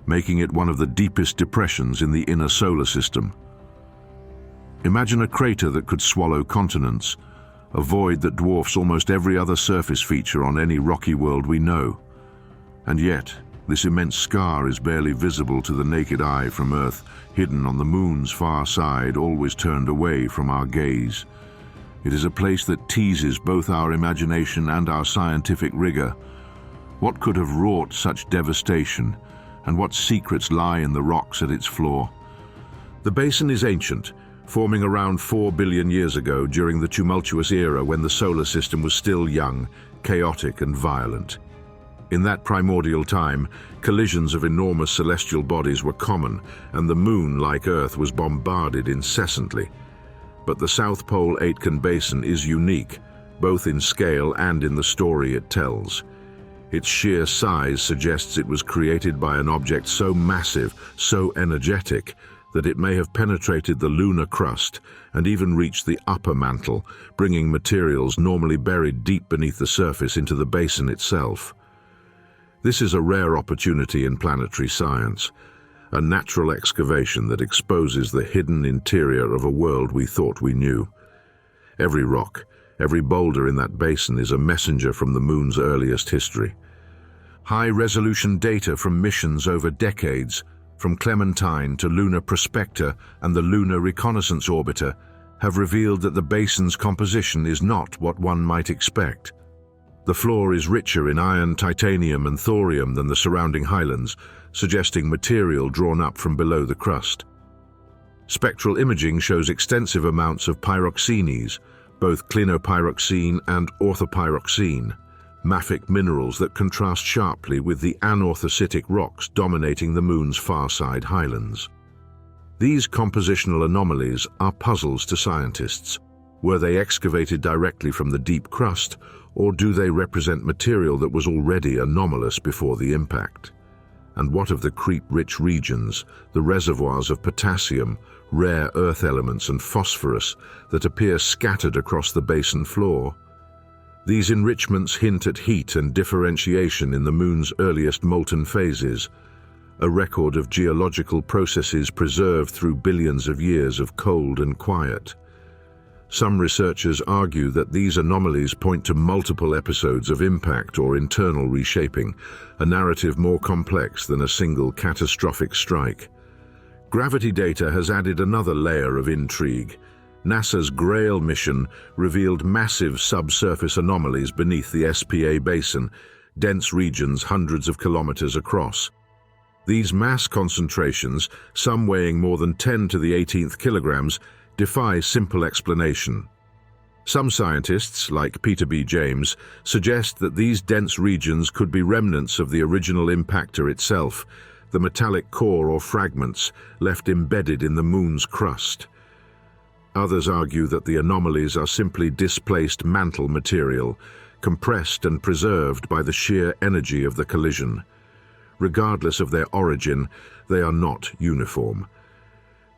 making it one of the deepest depressions in the inner solar system. Imagine a crater that could swallow continents, a void that dwarfs almost every other surface feature on any rocky world we know. And yet, this immense scar is barely visible to the naked eye from Earth, hidden on the Moon's far side, always turned away from our gaze. It is a place that teases both our imagination and our scientific rigor. What could have wrought such devastation, and what secrets lie in the rocks at its floor? The basin is ancient, forming around 4 billion years ago during the tumultuous era when the solar system was still young, chaotic and violent. In that primordial time, collisions of enormous celestial bodies were common, and the Moon, like Earth, was bombarded incessantly. But the South Pole-Aitken Basin is unique, both in scale and in the story it tells. Its sheer size suggests it was created by an object so massive, so energetic, that it may have penetrated the lunar crust and even reached the upper mantle, bringing materials normally buried deep beneath the surface into the basin itself. This is a rare opportunity in planetary science, a natural excavation that exposes the hidden interior of a world we thought we knew. Every rock, every boulder in that basin is a messenger from the Moon's earliest history. High-resolution data from missions over decades, from Clementine to Lunar Prospector and the Lunar Reconnaissance Orbiter, have revealed that the basin's composition is not what one might expect. The floor is richer in iron, titanium and thorium than the surrounding highlands, suggesting material drawn up from below the crust. Spectral imaging shows extensive amounts of pyroxenes, both clinopyroxene and orthopyroxene, mafic minerals that contrast sharply with the anorthositic rocks dominating the Moon's far side highlands. These compositional anomalies are puzzles to scientists. Were they excavated directly from the deep crust, or do they represent material that was already anomalous before the impact? And what of the creep-rich regions, the reservoirs of potassium, rare earth elements and phosphorus that appear scattered across the basin floor? These enrichments hint at heat and differentiation in the Moon's earliest molten phases, a record of geological processes preserved through billions of years of cold and quiet. Some researchers argue that these anomalies point to multiple episodes of impact or internal reshaping, a narrative more complex than a single catastrophic strike. Gravity data has added another layer of intrigue. NASA's Grail mission revealed massive subsurface anomalies beneath the SPA basin, dense regions hundreds of kilometers across. These mass concentrations, some weighing more than 10 to the 18th kilograms, defy simple explanation. Some scientists, like Peter B. James, suggest that these dense regions could be remnants of the original impactor itself, the metallic core or fragments left embedded in the Moon's crust. Others argue that the anomalies are simply displaced mantle material, compressed and preserved by the sheer energy of the collision. Regardless of their origin, they are not uniform.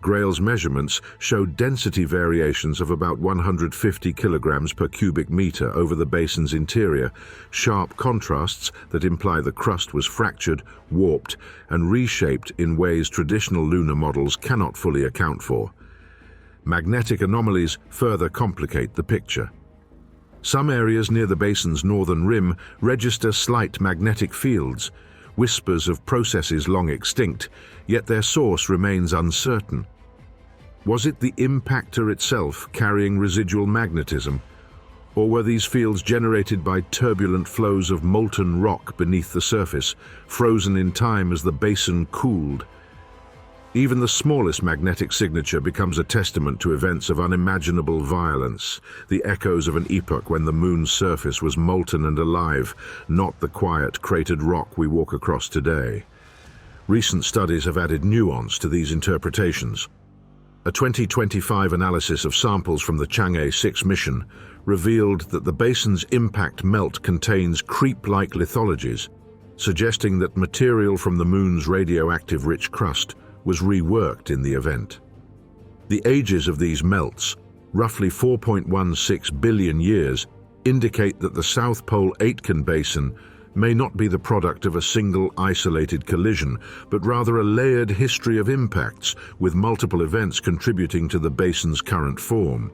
Grail's measurements showed density variations of about 150 kilograms per cubic meter over the basin's interior, sharp contrasts that imply the crust was fractured, warped, and reshaped in ways traditional lunar models cannot fully account for. Magnetic anomalies further complicate the picture. Some areas near the basin's northern rim register slight magnetic fields, whispers of processes long extinct, yet their source remains uncertain. Was it the impactor itself carrying residual magnetism, or were these fields generated by turbulent flows of molten rock beneath the surface, frozen in time as the basin cooled? Even the smallest magnetic signature becomes a testament to events of unimaginable violence, the echoes of an epoch when the Moon's surface was molten and alive, not the quiet, cratered rock we walk across today. Recent studies have added nuance to these interpretations. A 2025 analysis of samples from the Chang'e 6 mission revealed that the basin's impact melt contains creep-like lithologies, suggesting that material from the Moon's radioactive rich crust was reworked in the event. The ages of these melts, roughly 4.16 billion years, indicate that the South Pole-Aitken basin may not be the product of a single isolated collision, but rather a layered history of impacts, with multiple events contributing to the basin's current form.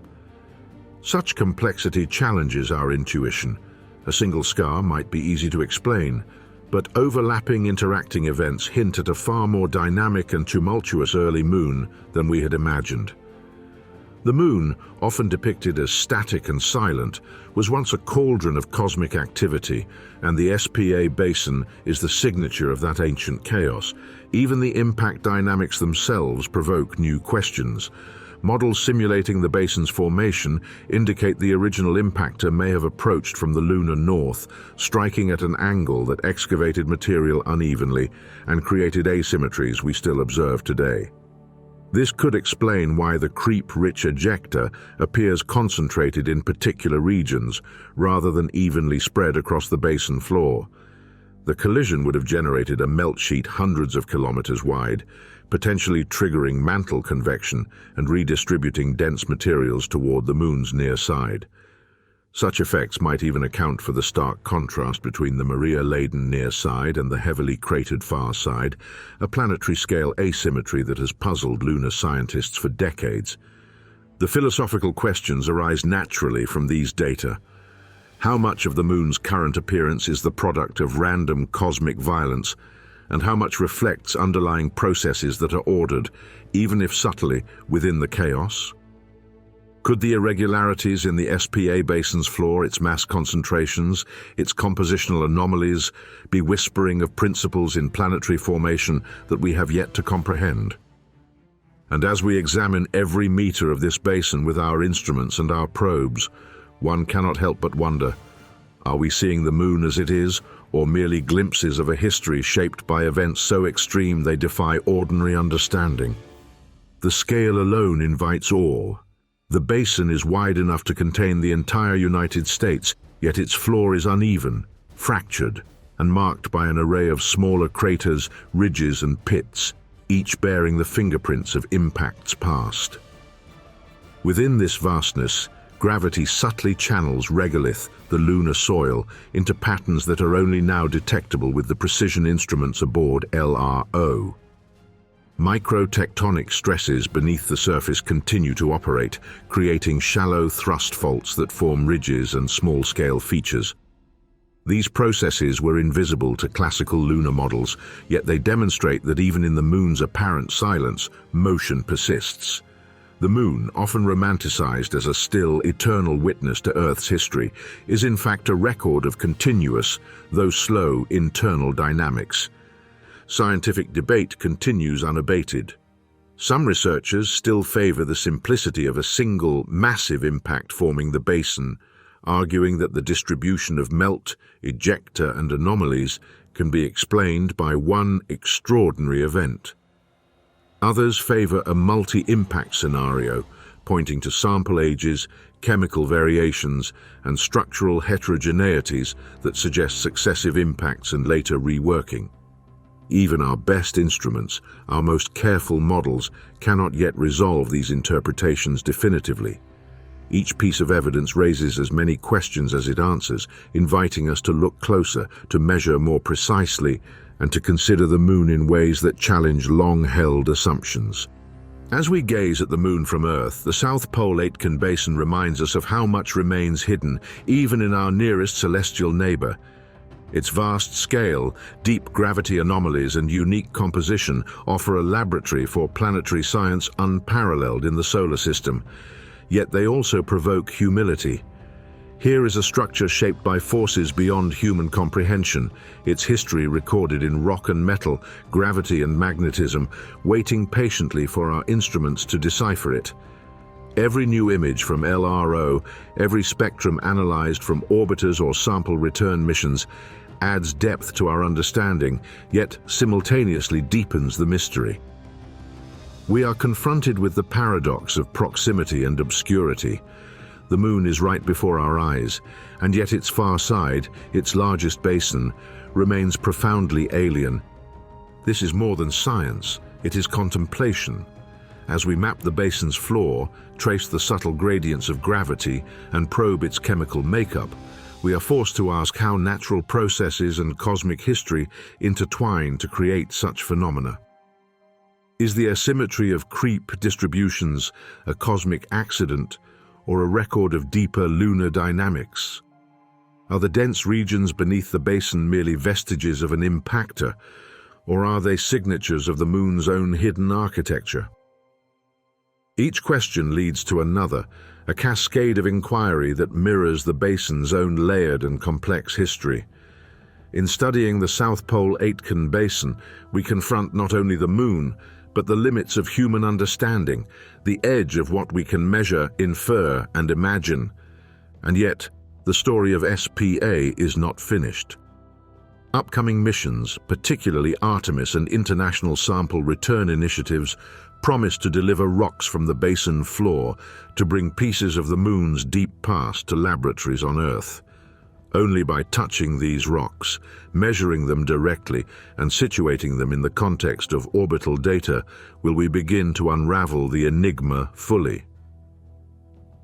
Such complexity challenges our intuition. A single scar might be easy to explain, but overlapping interacting events hint at a far more dynamic and tumultuous early moon than we had imagined. The Moon, often depicted as static and silent, was once a cauldron of cosmic activity, and the SPA basin is the signature of that ancient chaos. Even the impact dynamics themselves provoke new questions. Models simulating the basin's formation indicate the original impactor may have approached from the lunar north, striking at an angle that excavated material unevenly and created asymmetries we still observe today. This could explain why the creep-rich ejecta appears concentrated in particular regions rather than evenly spread across the basin floor. The collision would have generated a melt sheet hundreds of kilometers wide, potentially triggering mantle convection and redistributing dense materials toward the Moon's near side. Such effects might even account for the stark contrast between the Maria-laden near side and the heavily cratered far side, a planetary-scale asymmetry that has puzzled lunar scientists for decades. The philosophical questions arise naturally from these data. How much of the Moon's current appearance is the product of random cosmic violence, and how much reflects underlying processes that are ordered, even if subtly, within the chaos? Could the irregularities in the SPA basin's floor, its mass concentrations, its compositional anomalies, be whispering of principles in planetary formation that we have yet to comprehend? And as we examine every meter of this basin with our instruments and our probes, one cannot help but wonder, are we seeing the Moon as it is, or merely glimpses of a history shaped by events so extreme they defy ordinary understanding? The scale alone invites awe. The basin is wide enough to contain the entire United States, yet its floor is uneven, fractured, and marked by an array of smaller craters, ridges, and pits, each bearing the fingerprints of impacts past. Within this vastness, gravity subtly channels regolith, the lunar soil, into patterns that are only now detectable with the precision instruments aboard LRO. Micro-tectonic stresses beneath the surface continue to operate, creating shallow thrust faults that form ridges and small-scale features. These processes were invisible to classical lunar models, yet they demonstrate that even in the Moon's apparent silence, motion persists. The Moon, often romanticized as a still, eternal witness to Earth's history, is in fact a record of continuous, though slow, internal dynamics. Scientific debate continues unabated. Some researchers still favor the simplicity of a single, massive impact forming the basin, arguing that the distribution of melt, ejecta, and anomalies can be explained by one extraordinary event. Others favor a multi-impact scenario, pointing to sample ages, chemical variations, and structural heterogeneities that suggest successive impacts and later reworking. Even our best instruments, our most careful models, cannot yet resolve these interpretations definitively. Each piece of evidence raises as many questions as it answers, inviting us to look closer, to measure more precisely, and to consider the Moon in ways that challenge long-held assumptions. As we gaze at the Moon from Earth, the South Pole-Aitken basin reminds us of how much remains hidden, even in our nearest celestial neighbor. Its vast scale, deep gravity anomalies, and unique composition offer a laboratory for planetary science unparalleled in the solar system. Yet they also provoke humility. Here is a structure shaped by forces beyond human comprehension, its history recorded in rock and metal, gravity and magnetism, waiting patiently for our instruments to decipher it. Every new image from LRO, every spectrum analyzed from orbiters or sample return missions, adds depth to our understanding, yet simultaneously deepens the mystery. We are confronted with the paradox of proximity and obscurity. The moon is right before our eyes, and yet its far side, its largest basin, remains profoundly alien. This is more than science, it is contemplation. As we map the basin's floor, trace the subtle gradients of gravity, and probe its chemical makeup, we are forced to ask how natural processes and cosmic history intertwine to create such phenomena. Is the asymmetry of creep distributions a cosmic accident or a record of deeper lunar dynamics? Are the dense regions beneath the basin merely vestiges of an impactor, or are they signatures of the moon's own hidden architecture? Each question leads to another, a cascade of inquiry that mirrors the basin's own layered and complex history. In studying the South Pole-Aitken basin, we confront not only the moon, but the limits of human understanding, the edge of what we can measure, infer, and imagine. And yet, the story of SPA is not finished. Upcoming missions, particularly Artemis and international sample return initiatives, promise to deliver rocks from the basin floor to bring pieces of the moon's deep past to laboratories on Earth. Only by touching these rocks, measuring them directly, and situating them in the context of orbital data will we begin to unravel the enigma fully.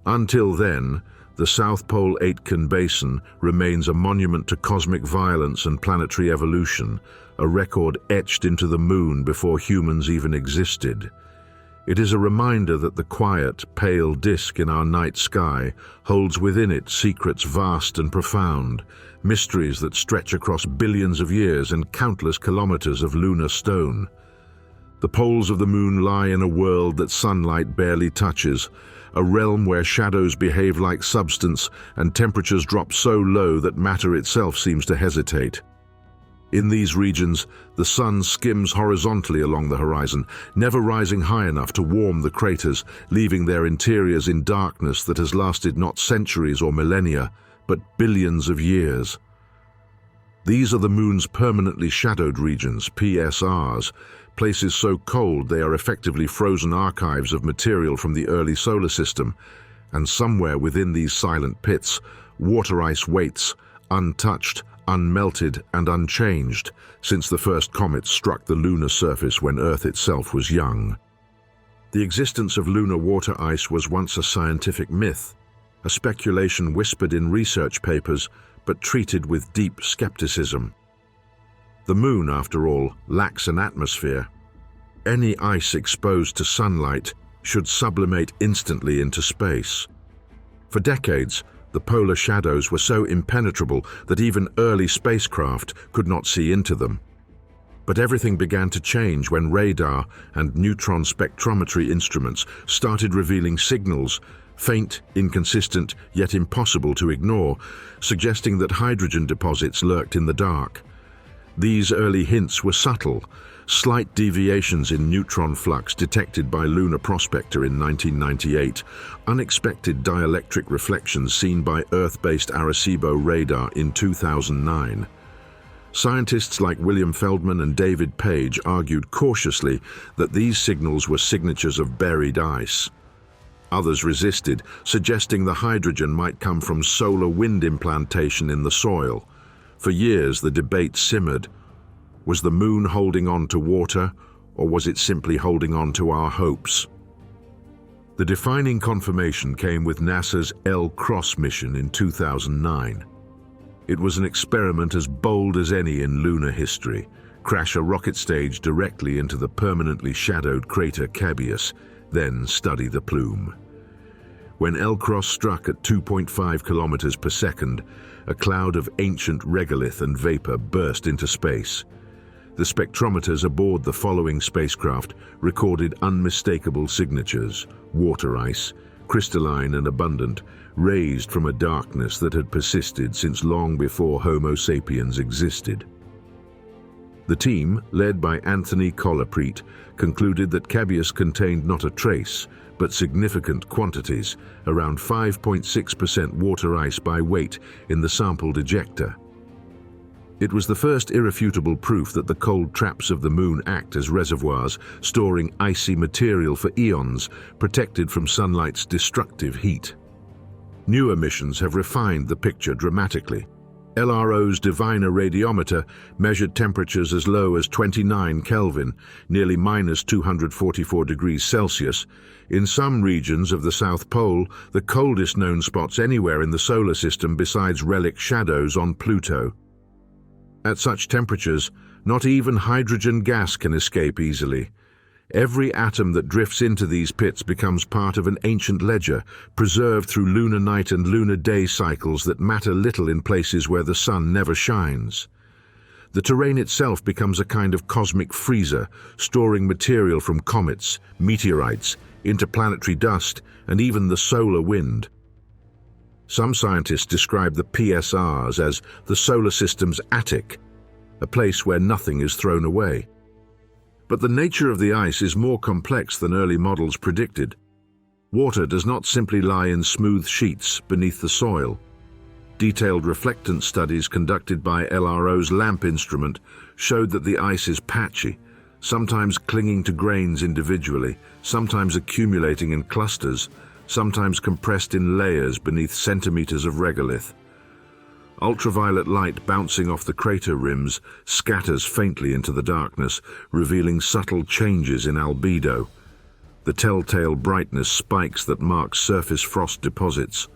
Until then, the South Pole-Aitken basin remains a monument to cosmic violence and planetary evolution, a record etched into the moon before humans even existed. It is a reminder that the quiet, pale disk in our night sky holds within it secrets vast and profound, mysteries that stretch across billions of years and countless kilometers of lunar stone. The poles of the moon lie in a world that sunlight barely touches, a realm where shadows behave like substance and temperatures drop so low that matter itself seems to hesitate. In these regions, the sun skims horizontally along the horizon, never rising high enough to warm the craters, leaving their interiors in darkness that has lasted not centuries or millennia, but billions of years. These are the moon's permanently shadowed regions, PSRs, places so cold they are effectively frozen archives of material from the early solar system, and somewhere within these silent pits, water ice waits, untouched, unmelted and unchanged since the first comets struck the lunar surface when Earth itself was young. The existence of lunar water ice was once a scientific myth, a speculation whispered in research papers but treated with deep skepticism. The moon, after all, lacks an atmosphere. Any ice exposed to sunlight should sublimate instantly into space. For decades, the polar shadows were so impenetrable that even early spacecraft could not see into them. But everything began to change when radar and neutron spectrometry instruments started revealing signals, faint, inconsistent, yet impossible to ignore, suggesting that hydrogen deposits lurked in the dark. These early hints were subtle, slight deviations in neutron flux detected by Lunar Prospector in 1998, unexpected dielectric reflections seen by Earth-based Arecibo radar in 2009. Scientists like William Feldman and David Page argued cautiously that these signals were signatures of buried ice. Others resisted, suggesting the hydrogen might come from solar wind implantation in the soil. For years, the debate simmered. Was the moon holding on to water, or was it simply holding on to our hopes? The defining confirmation came with NASA's L-Cross mission in 2009. It was an experiment as bold as any in lunar history: crash a rocket stage directly into the permanently shadowed crater Cabeus, then study the plume. When L-Cross struck at 2.5 kilometers per second, a cloud of ancient regolith and vapor burst into space. The spectrometers aboard the following spacecraft recorded unmistakable signatures: water ice, crystalline and abundant, raised from a darkness that had persisted since long before Homo sapiens existed. The team, led by Anthony Colaprete, concluded that Cabeus contained not a trace, but significant quantities, around 5.6% water ice by weight in the sampled ejecta. It was the first irrefutable proof that the cold traps of the Moon act as reservoirs, storing icy material for eons, protected from sunlight's destructive heat. Newer missions have refined the picture dramatically. LRO's Diviner radiometer measured temperatures as low as 29 Kelvin, nearly -244 degrees Celsius. In some regions of the South Pole, the coldest known spots anywhere in the solar system besides relic shadows on Pluto. At such temperatures, not even hydrogen gas can escape easily. Every atom that drifts into these pits becomes part of an ancient ledger, preserved through lunar night and lunar day cycles that matter little in places where the sun never shines. The terrain itself becomes a kind of cosmic freezer, storing material from comets, meteorites, interplanetary dust, and even the solar wind. Some scientists describe the PSRs as the solar system's attic, a place where nothing is thrown away. But the nature of the ice is more complex than early models predicted. Water does not simply lie in smooth sheets beneath the soil. Detailed reflectance studies conducted by LRO's LAMP instrument showed that the ice is patchy, sometimes clinging to grains individually, sometimes accumulating in clusters, sometimes compressed in layers beneath centimeters of regolith. Ultraviolet light bouncing off the crater rims scatters faintly into the darkness, revealing subtle changes in albedo. The telltale brightness spikes that mark surface frost deposits.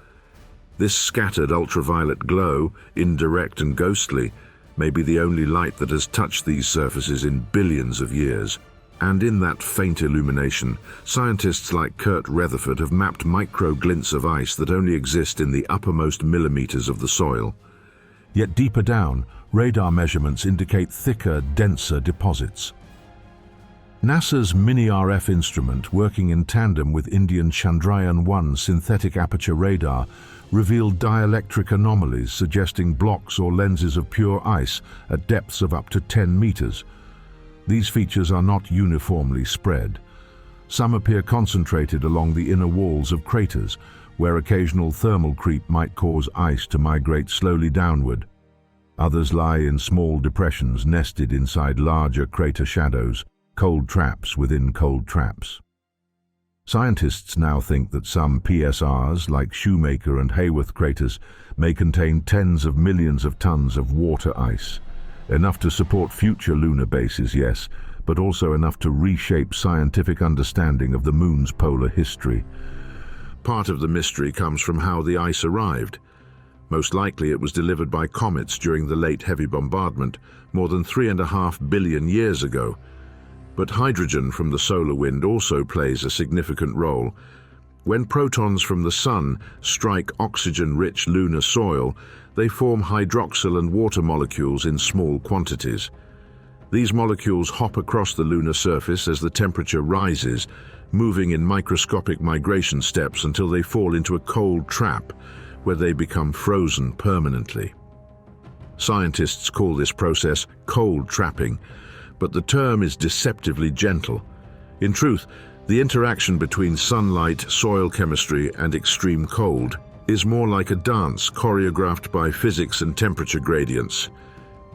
This scattered ultraviolet glow, indirect and ghostly, may be the only light that has touched these surfaces in billions of years. And in that faint illumination, scientists like Kurt Rutherford have mapped micro-glints of ice that only exist in the uppermost millimeters of the soil. Yet deeper down, radar measurements indicate thicker, denser deposits. NASA's Mini-RF instrument, working in tandem with Indian Chandrayaan-1 synthetic aperture radar, revealed dielectric anomalies suggesting blocks or lenses of pure ice at depths of up to 10 meters. These features are not uniformly spread. Some appear concentrated along the inner walls of craters, where occasional thermal creep might cause ice to migrate slowly downward. Others lie in small depressions nested inside larger crater shadows, cold traps within cold traps. Scientists now think that some PSRs, like Shoemaker and Hayworth craters, may contain tens of millions of tons of water ice. Enough to support future lunar bases, yes, but also enough to reshape scientific understanding of the Moon's polar history. Part of the mystery comes from how the ice arrived. Most likely it was delivered by comets during the late heavy bombardment, more than 3.5 billion years ago. But hydrogen from the solar wind also plays a significant role. When protons from the sun strike oxygen-rich lunar soil, they form hydroxyl and water molecules in small quantities. These molecules hop across the lunar surface as the temperature rises, moving in microscopic migration steps until they fall into a cold trap, where they become frozen permanently. Scientists call this process cold trapping, but the term is deceptively gentle. In truth, the interaction between sunlight, soil chemistry, and extreme cold is more like a dance choreographed by physics and temperature gradients.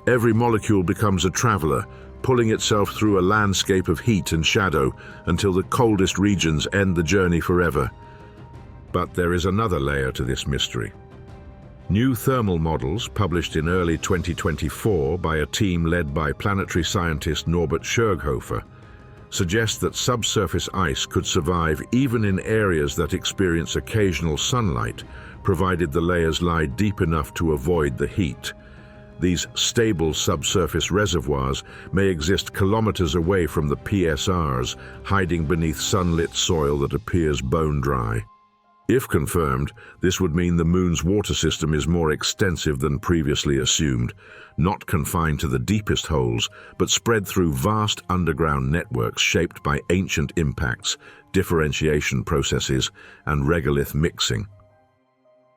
Every molecule becomes a traveler, pulling itself through a landscape of heat and shadow until the coldest regions end the journey forever. But there is another layer to this mystery. New thermal models, published in early 2024 by a team led by planetary scientist Norbert Schurghofer, suggest that subsurface ice could survive even in areas that experience occasional sunlight, provided the layers lie deep enough to avoid the heat. These stable subsurface reservoirs may exist kilometers away from the PSRs, hiding beneath sunlit soil that appears bone dry. If confirmed, this would mean the Moon's water system is more extensive than previously assumed, not confined to the deepest holes, but spread through vast underground networks shaped by ancient impacts, differentiation processes, and regolith mixing.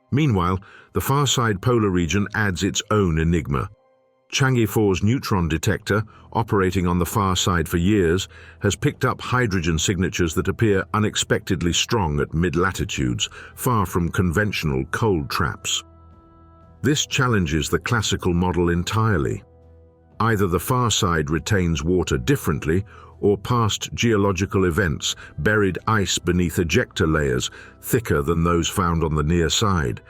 Meanwhile, the far-side polar region adds its own enigma. Chang'e 4's neutron detector, operating on the far side for years, has picked up hydrogen signatures that appear unexpectedly strong at mid-latitudes, far from conventional cold traps. This challenges the classical model entirely. Either the far side retains water differently, or past geological events buried ice beneath ejecta layers thicker than those found on the near side.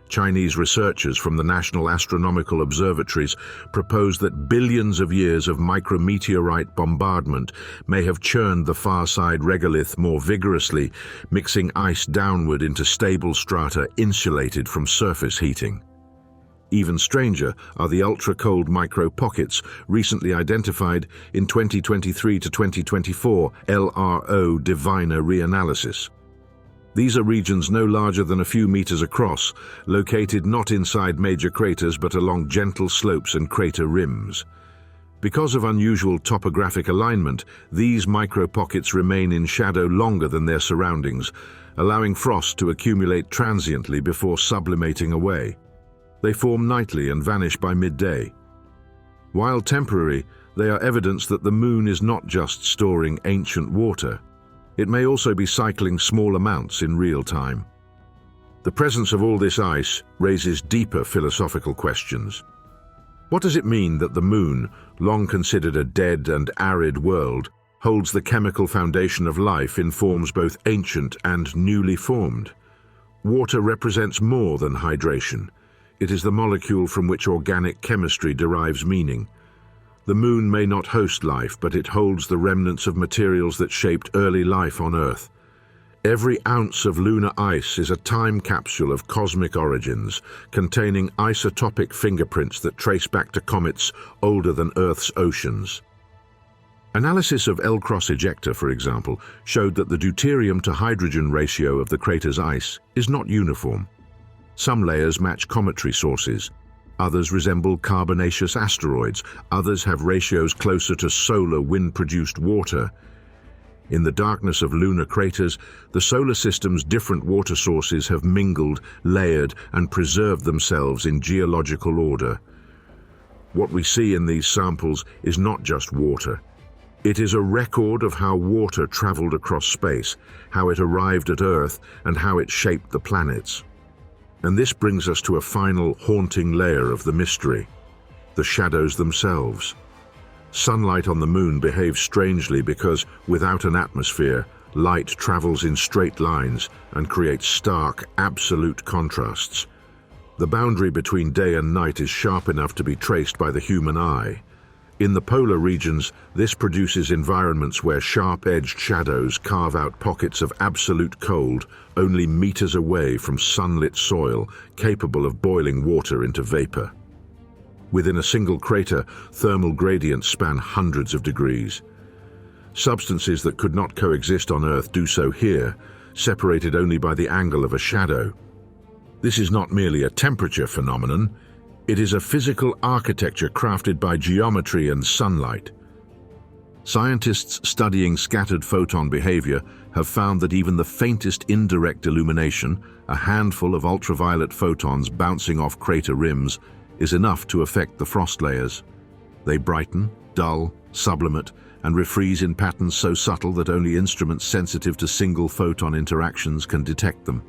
Chinese researchers from the National Astronomical Observatories propose that billions of years of micrometeorite bombardment may have churned the far side regolith more vigorously, mixing ice downward into stable strata insulated from surface heating. Even stranger are the ultra-cold micro-pockets recently identified in 2023 to 2024 LRO Diviner reanalysis. These are regions no larger than a few meters across, located not inside major craters but along gentle slopes and crater rims. Because of unusual topographic alignment, these micro-pockets remain in shadow longer than their surroundings, allowing frost to accumulate transiently before sublimating away. They form nightly and vanish by midday. While temporary, they are evidence that the Moon is not just storing ancient water. It may also be cycling small amounts in real time. The presence of all this ice raises deeper philosophical questions. What does it mean that the Moon, long considered a dead and arid world, holds the chemical foundation of life in forms both ancient and newly formed? Water represents more than hydration. It is the molecule from which organic chemistry derives meaning. The Moon may not host life, but it holds the remnants of materials that shaped early life on Earth. Every ounce of lunar ice is a time capsule of cosmic origins, containing isotopic fingerprints that trace back to comets older than Earth's oceans. Analysis of L-cross ejecta, for example, showed that the deuterium to hydrogen ratio of the crater's ice is not uniform. Some layers match cometary sources. Others resemble carbonaceous asteroids. Others have ratios closer to solar wind-produced water. In the darkness of lunar craters, the solar system's different water sources have mingled, layered, and preserved themselves in geological order. What we see in these samples is not just water. It is a record of how water traveled across space, how it arrived at Earth, and how it shaped the planets. And this brings us to a final haunting layer of the mystery: the shadows themselves. Sunlight on the Moon behaves strangely because, without an atmosphere, light travels in straight lines and creates stark, absolute contrasts. The boundary between day and night is sharp enough to be traced by the human eye. In the polar regions, this produces environments where sharp-edged shadows carve out pockets of absolute cold only meters away from sunlit soil capable of boiling water into vapor. Within a single crater, thermal gradients span hundreds of degrees. Substances that could not coexist on Earth do so here, separated only by the angle of a shadow. This is not merely a temperature phenomenon. It is a physical architecture crafted by geometry and sunlight. Scientists studying scattered photon behavior have found that even the faintest indirect illumination, a handful of ultraviolet photons bouncing off crater rims, is enough to affect the frost layers. They brighten, dull, sublimate, and refreeze in patterns so subtle that only instruments sensitive to single photon interactions can detect them.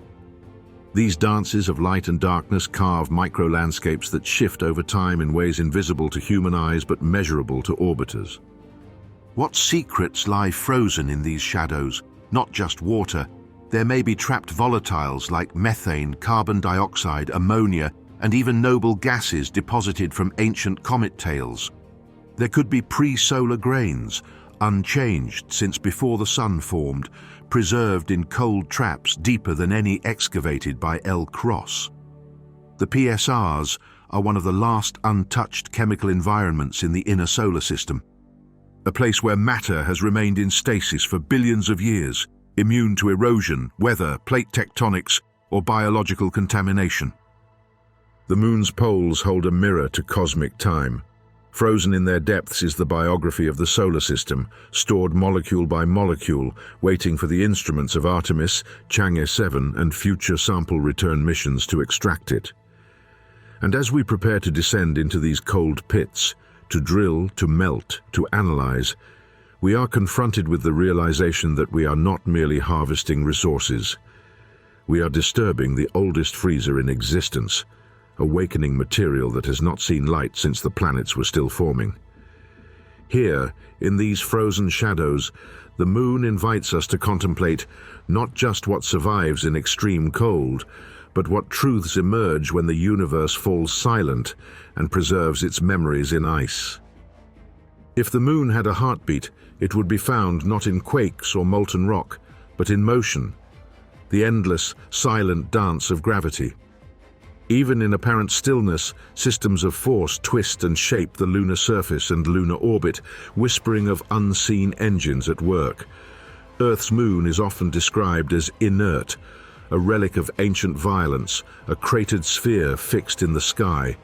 These dances of light and darkness carve micro-landscapes that shift over time in ways invisible to human eyes but measurable to orbiters. What secrets lie frozen in these shadows? Not just water. There may be trapped volatiles like methane, carbon dioxide, ammonia, and even noble gases deposited from ancient comet tails. There could be pre-solar grains, unchanged since before the sun formed, preserved in cold traps deeper than any excavated by L-cross. The PSRs are one of the last untouched chemical environments in the inner solar system, a place where matter has remained in stasis for billions of years, immune to erosion, weather, plate tectonics, or biological contamination. The Moon's poles hold a mirror to cosmic time. Frozen in their depths is the biography of the solar system, stored molecule by molecule, waiting for the instruments of Artemis, Chang'e 7, and future sample return missions to extract it. And as we prepare to descend into these cold pits, to drill, to melt, to analyze, we are confronted with the realization that we are not merely harvesting resources. We are disturbing the oldest freezer in existence, awakening material that has not seen light since the planets were still forming. Here, in these frozen shadows, the moon invites us to contemplate not just what survives in extreme cold, but what truths emerge when the universe falls silent and preserves its memories in ice. If the moon had a heartbeat, it would be found not in quakes or molten rock, but in motion, the endless, silent dance of gravity. Even in apparent stillness, systems of force twist and shape the lunar surface and lunar orbit, whispering of unseen engines at work. Earth's moon is often described as inert, a relic of ancient violence, a cratered sphere fixed in the sky.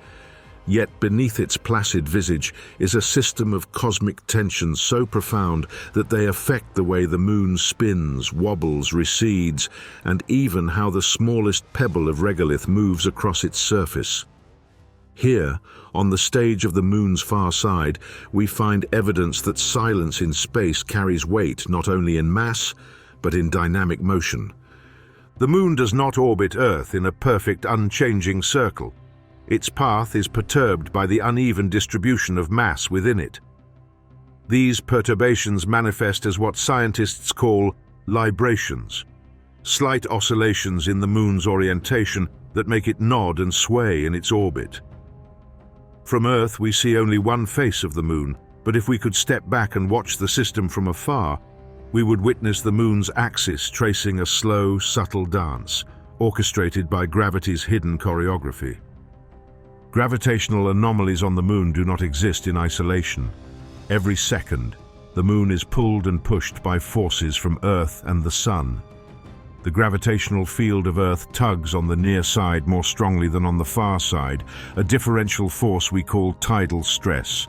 Yet beneath its placid visage is a system of cosmic tensions so profound that they affect the way the moon spins, wobbles, recedes, and even how the smallest pebble of regolith moves across its surface. Here, on the stage of the moon's far side, we find evidence that silence in space carries weight not only in mass, but in dynamic motion. The moon does not orbit Earth in a perfect, unchanging circle. Its path is perturbed by the uneven distribution of mass within it. These perturbations manifest as what scientists call librations, slight oscillations in the moon's orientation that make it nod and sway in its orbit. From Earth, we see only one face of the moon, but if we could step back and watch the system from afar, we would witness the moon's axis tracing a slow, subtle dance, orchestrated by gravity's hidden choreography. Gravitational anomalies on the moon do not exist in isolation. Every second, the moon is pulled and pushed by forces from Earth and the Sun. The gravitational field of Earth tugs on the near side more strongly than on the far side, a differential force we call tidal stress.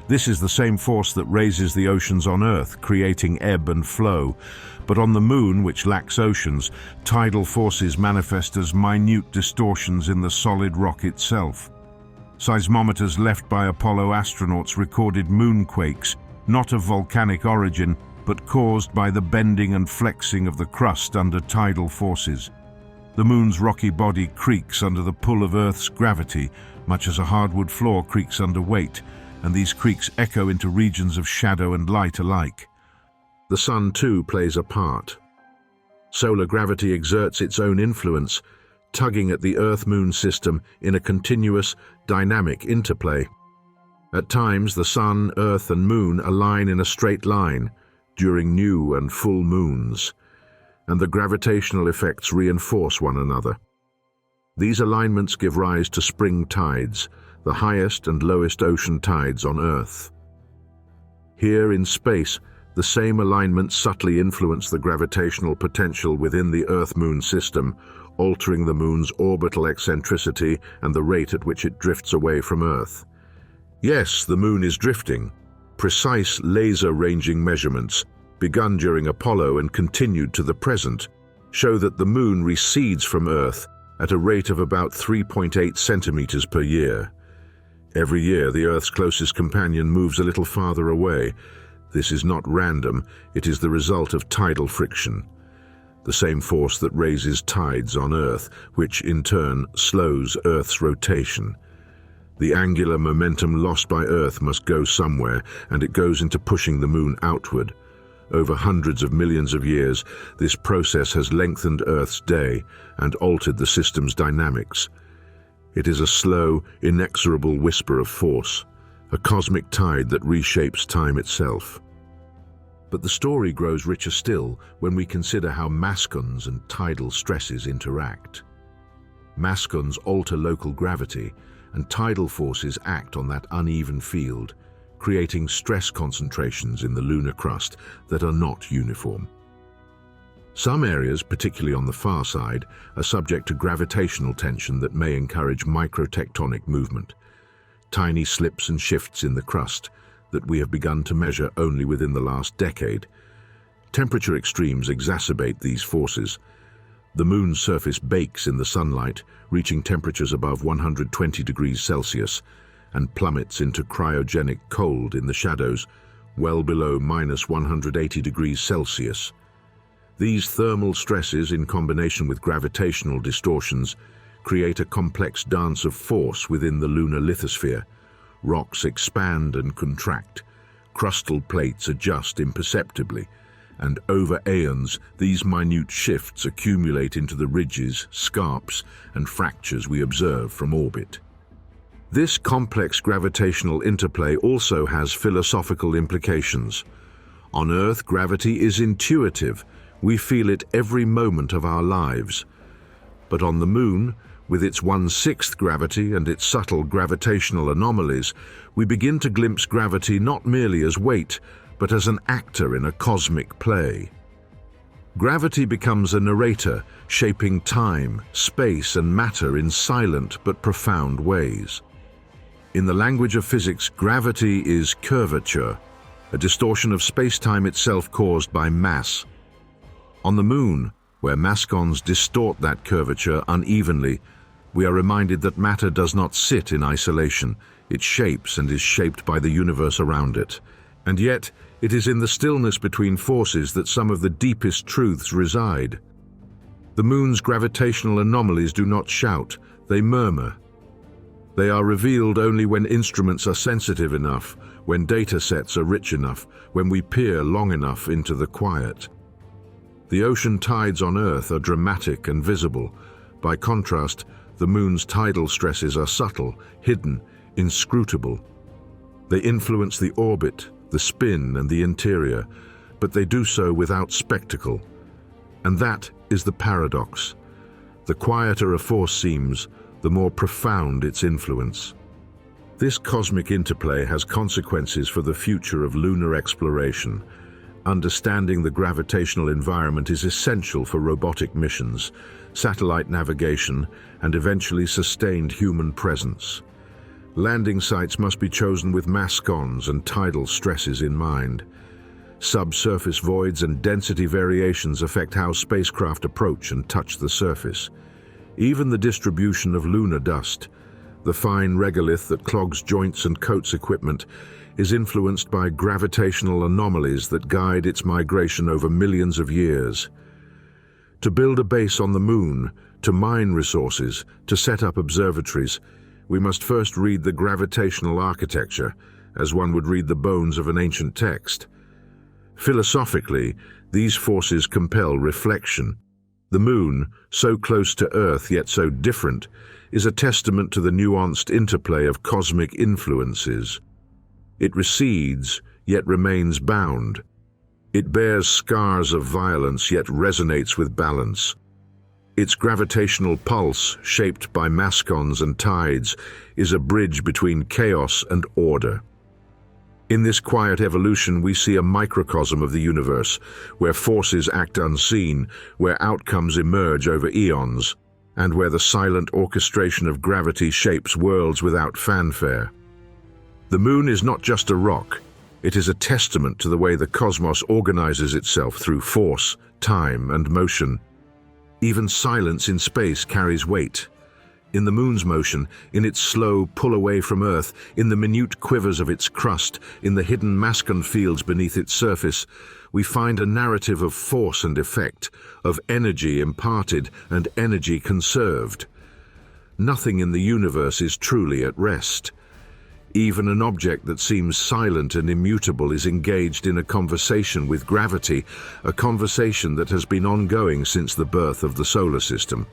This is the same force that raises the oceans on Earth, creating ebb and flow. But on the moon, which lacks oceans, tidal forces manifest as minute distortions in the solid rock itself. Seismometers left by Apollo astronauts recorded moonquakes, not of volcanic origin, but caused by the bending and flexing of the crust under tidal forces. The moon's rocky body creaks under the pull of Earth's gravity, much as a hardwood floor creaks under weight, and these creaks echo into regions of shadow and light alike. The sun, too, plays a part. Solar gravity exerts its own influence, tugging at the Earth-Moon system in a continuous, dynamic interplay. At times, the Sun, Earth, and Moon align in a straight line during new and full moons, and the gravitational effects reinforce one another. These alignments give rise to spring tides, the highest and lowest ocean tides on Earth. Here in space, the same alignments subtly influence the gravitational potential within the Earth-Moon system, altering the Moon's orbital eccentricity and the rate at which it drifts away from Earth. Yes, the Moon is drifting. Precise laser-ranging measurements, begun during Apollo and continued to the present, show that the Moon recedes from Earth at a rate of about 3.8 centimeters per year. Every year, the Earth's closest companion moves a little farther away. This is not random, it is the result of tidal friction, the same force that raises tides on Earth, which in turn slows Earth's rotation. The angular momentum lost by Earth must go somewhere, and it goes into pushing the Moon outward. Over hundreds of millions of years, this process has lengthened Earth's day and altered the system's dynamics. It is a slow, inexorable whisper of force, a cosmic tide that reshapes time itself. But the story grows richer still when we consider how mascons and tidal stresses interact. Mascons alter local gravity, and tidal forces act on that uneven field, creating stress concentrations in the lunar crust that are not uniform. Some areas, particularly on the far side, are subject to gravitational tension that may encourage microtectonic movement, tiny slips and shifts in the crust that we have begun to measure only within the last decade. Temperature extremes exacerbate these forces. The Moon's surface bakes in the sunlight, reaching temperatures above 120 degrees Celsius, and plummets into cryogenic cold in the shadows, well below minus 180 degrees Celsius. These thermal stresses, in combination with gravitational distortions, create a complex dance of force within the lunar lithosphere. Rocks expand and contract, crustal plates adjust imperceptibly, and over aeons these minute shifts accumulate into the ridges, scarps, and fractures we observe from orbit. This complex gravitational interplay also has philosophical implications. On Earth, gravity is intuitive. We feel it every moment of our lives. But on the Moon, with its 1/6 gravity and its subtle gravitational anomalies, we begin to glimpse gravity not merely as weight, but as an actor in a cosmic play. Gravity becomes a narrator, shaping time, space, and matter in silent but profound ways. In the language of physics, gravity is curvature, a distortion of space-time itself caused by mass. On the Moon, where mascons distort that curvature unevenly, we are reminded that matter does not sit in isolation. It shapes and is shaped by the universe around it. And yet, it is in the stillness between forces that some of the deepest truths reside. The Moon's gravitational anomalies do not shout, they murmur. They are revealed only when instruments are sensitive enough, when data sets are rich enough, when we peer long enough into the quiet. The ocean tides on Earth are dramatic and visible. By contrast, the Moon's tidal stresses are subtle, hidden, inscrutable. They influence the orbit, the spin, and the interior, but they do so without spectacle. And that is the paradox. The quieter a force seems, the more profound its influence. This cosmic interplay has consequences for the future of lunar exploration. Understanding the gravitational environment is essential for robotic missions, satellite navigation, and eventually sustained human presence. Landing sites must be chosen with mascons and tidal stresses in mind. Subsurface voids and density variations affect how spacecraft approach and touch the surface. Even the distribution of lunar dust, the fine regolith that clogs joints and coats equipment, is influenced by gravitational anomalies that guide its migration over millions of years. To build a base on the Moon, to mine resources, to set up observatories, we must first read the gravitational architecture, as one would read the bones of an ancient text. Philosophically, these forces compel reflection. The Moon, so close to Earth yet so different, is a testament to the nuanced interplay of cosmic influences. It recedes, yet remains bound. It bears scars of violence, yet resonates with balance. Its gravitational pulse, shaped by mascons and tides, is a bridge between chaos and order. In this quiet evolution, we see a microcosm of the universe, where forces act unseen, where outcomes emerge over eons, and where the silent orchestration of gravity shapes worlds without fanfare. The Moon is not just a rock, it is a testament to the way the cosmos organizes itself through force, time, and motion. Even silence in space carries weight. In the Moon's motion, in its slow pull away from Earth, in the minute quivers of its crust, in the hidden mascon fields beneath its surface, we find a narrative of force and effect, of energy imparted and energy conserved. Nothing in the universe is truly at rest. Even an object that seems silent and immutable is engaged in a conversation with gravity, a conversation that has been ongoing since the birth of the solar system.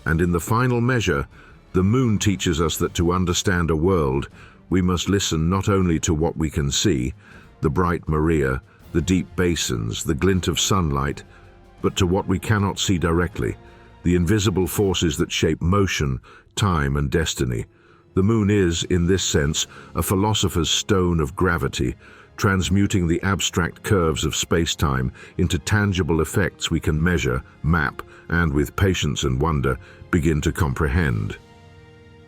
And in the final measure, the Moon teaches us that to understand a world, we must listen not only to what we can see, the bright Maria, the deep basins, the glint of sunlight, but to what we cannot see directly, the invisible forces that shape motion, time, and destiny. The Moon is, in this sense, a philosopher's stone of gravity, transmuting the abstract curves of space-time into tangible effects we can measure, map, and with patience and wonder, begin to comprehend.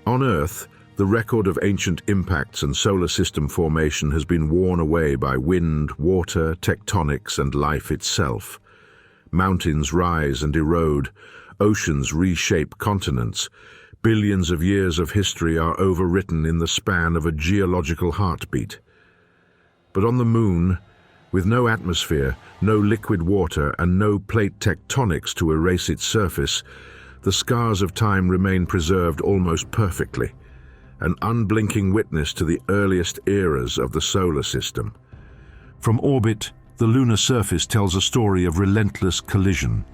On Earth, the record of ancient impacts and solar system formation has been worn away by wind, water, tectonics, and life itself. Mountains rise and erode, oceans reshape continents. Billions of years of history are overwritten in the span of a geological heartbeat. But on the Moon, with no atmosphere, no liquid water, and no plate tectonics to erase its surface, the scars of time remain preserved almost perfectly, an unblinking witness to the earliest eras of the solar system. From orbit, the lunar surface tells a story of relentless collision.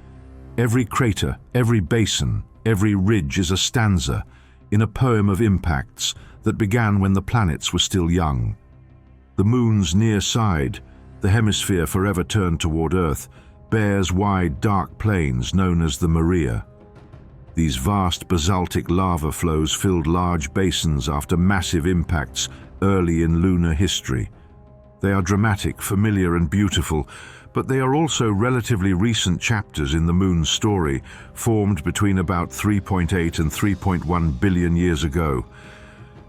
Every crater, every basin, every ridge is a stanza in a poem of impacts that began when the planets were still young. The Moon's near side, the hemisphere forever turned toward Earth, bears wide dark plains known as the Maria. These vast basaltic lava flows filled large basins after massive impacts early in lunar history. They are dramatic, familiar and beautiful, but they are also relatively recent chapters in the Moon's story, formed between about 3.8 and 3.1 billion years ago.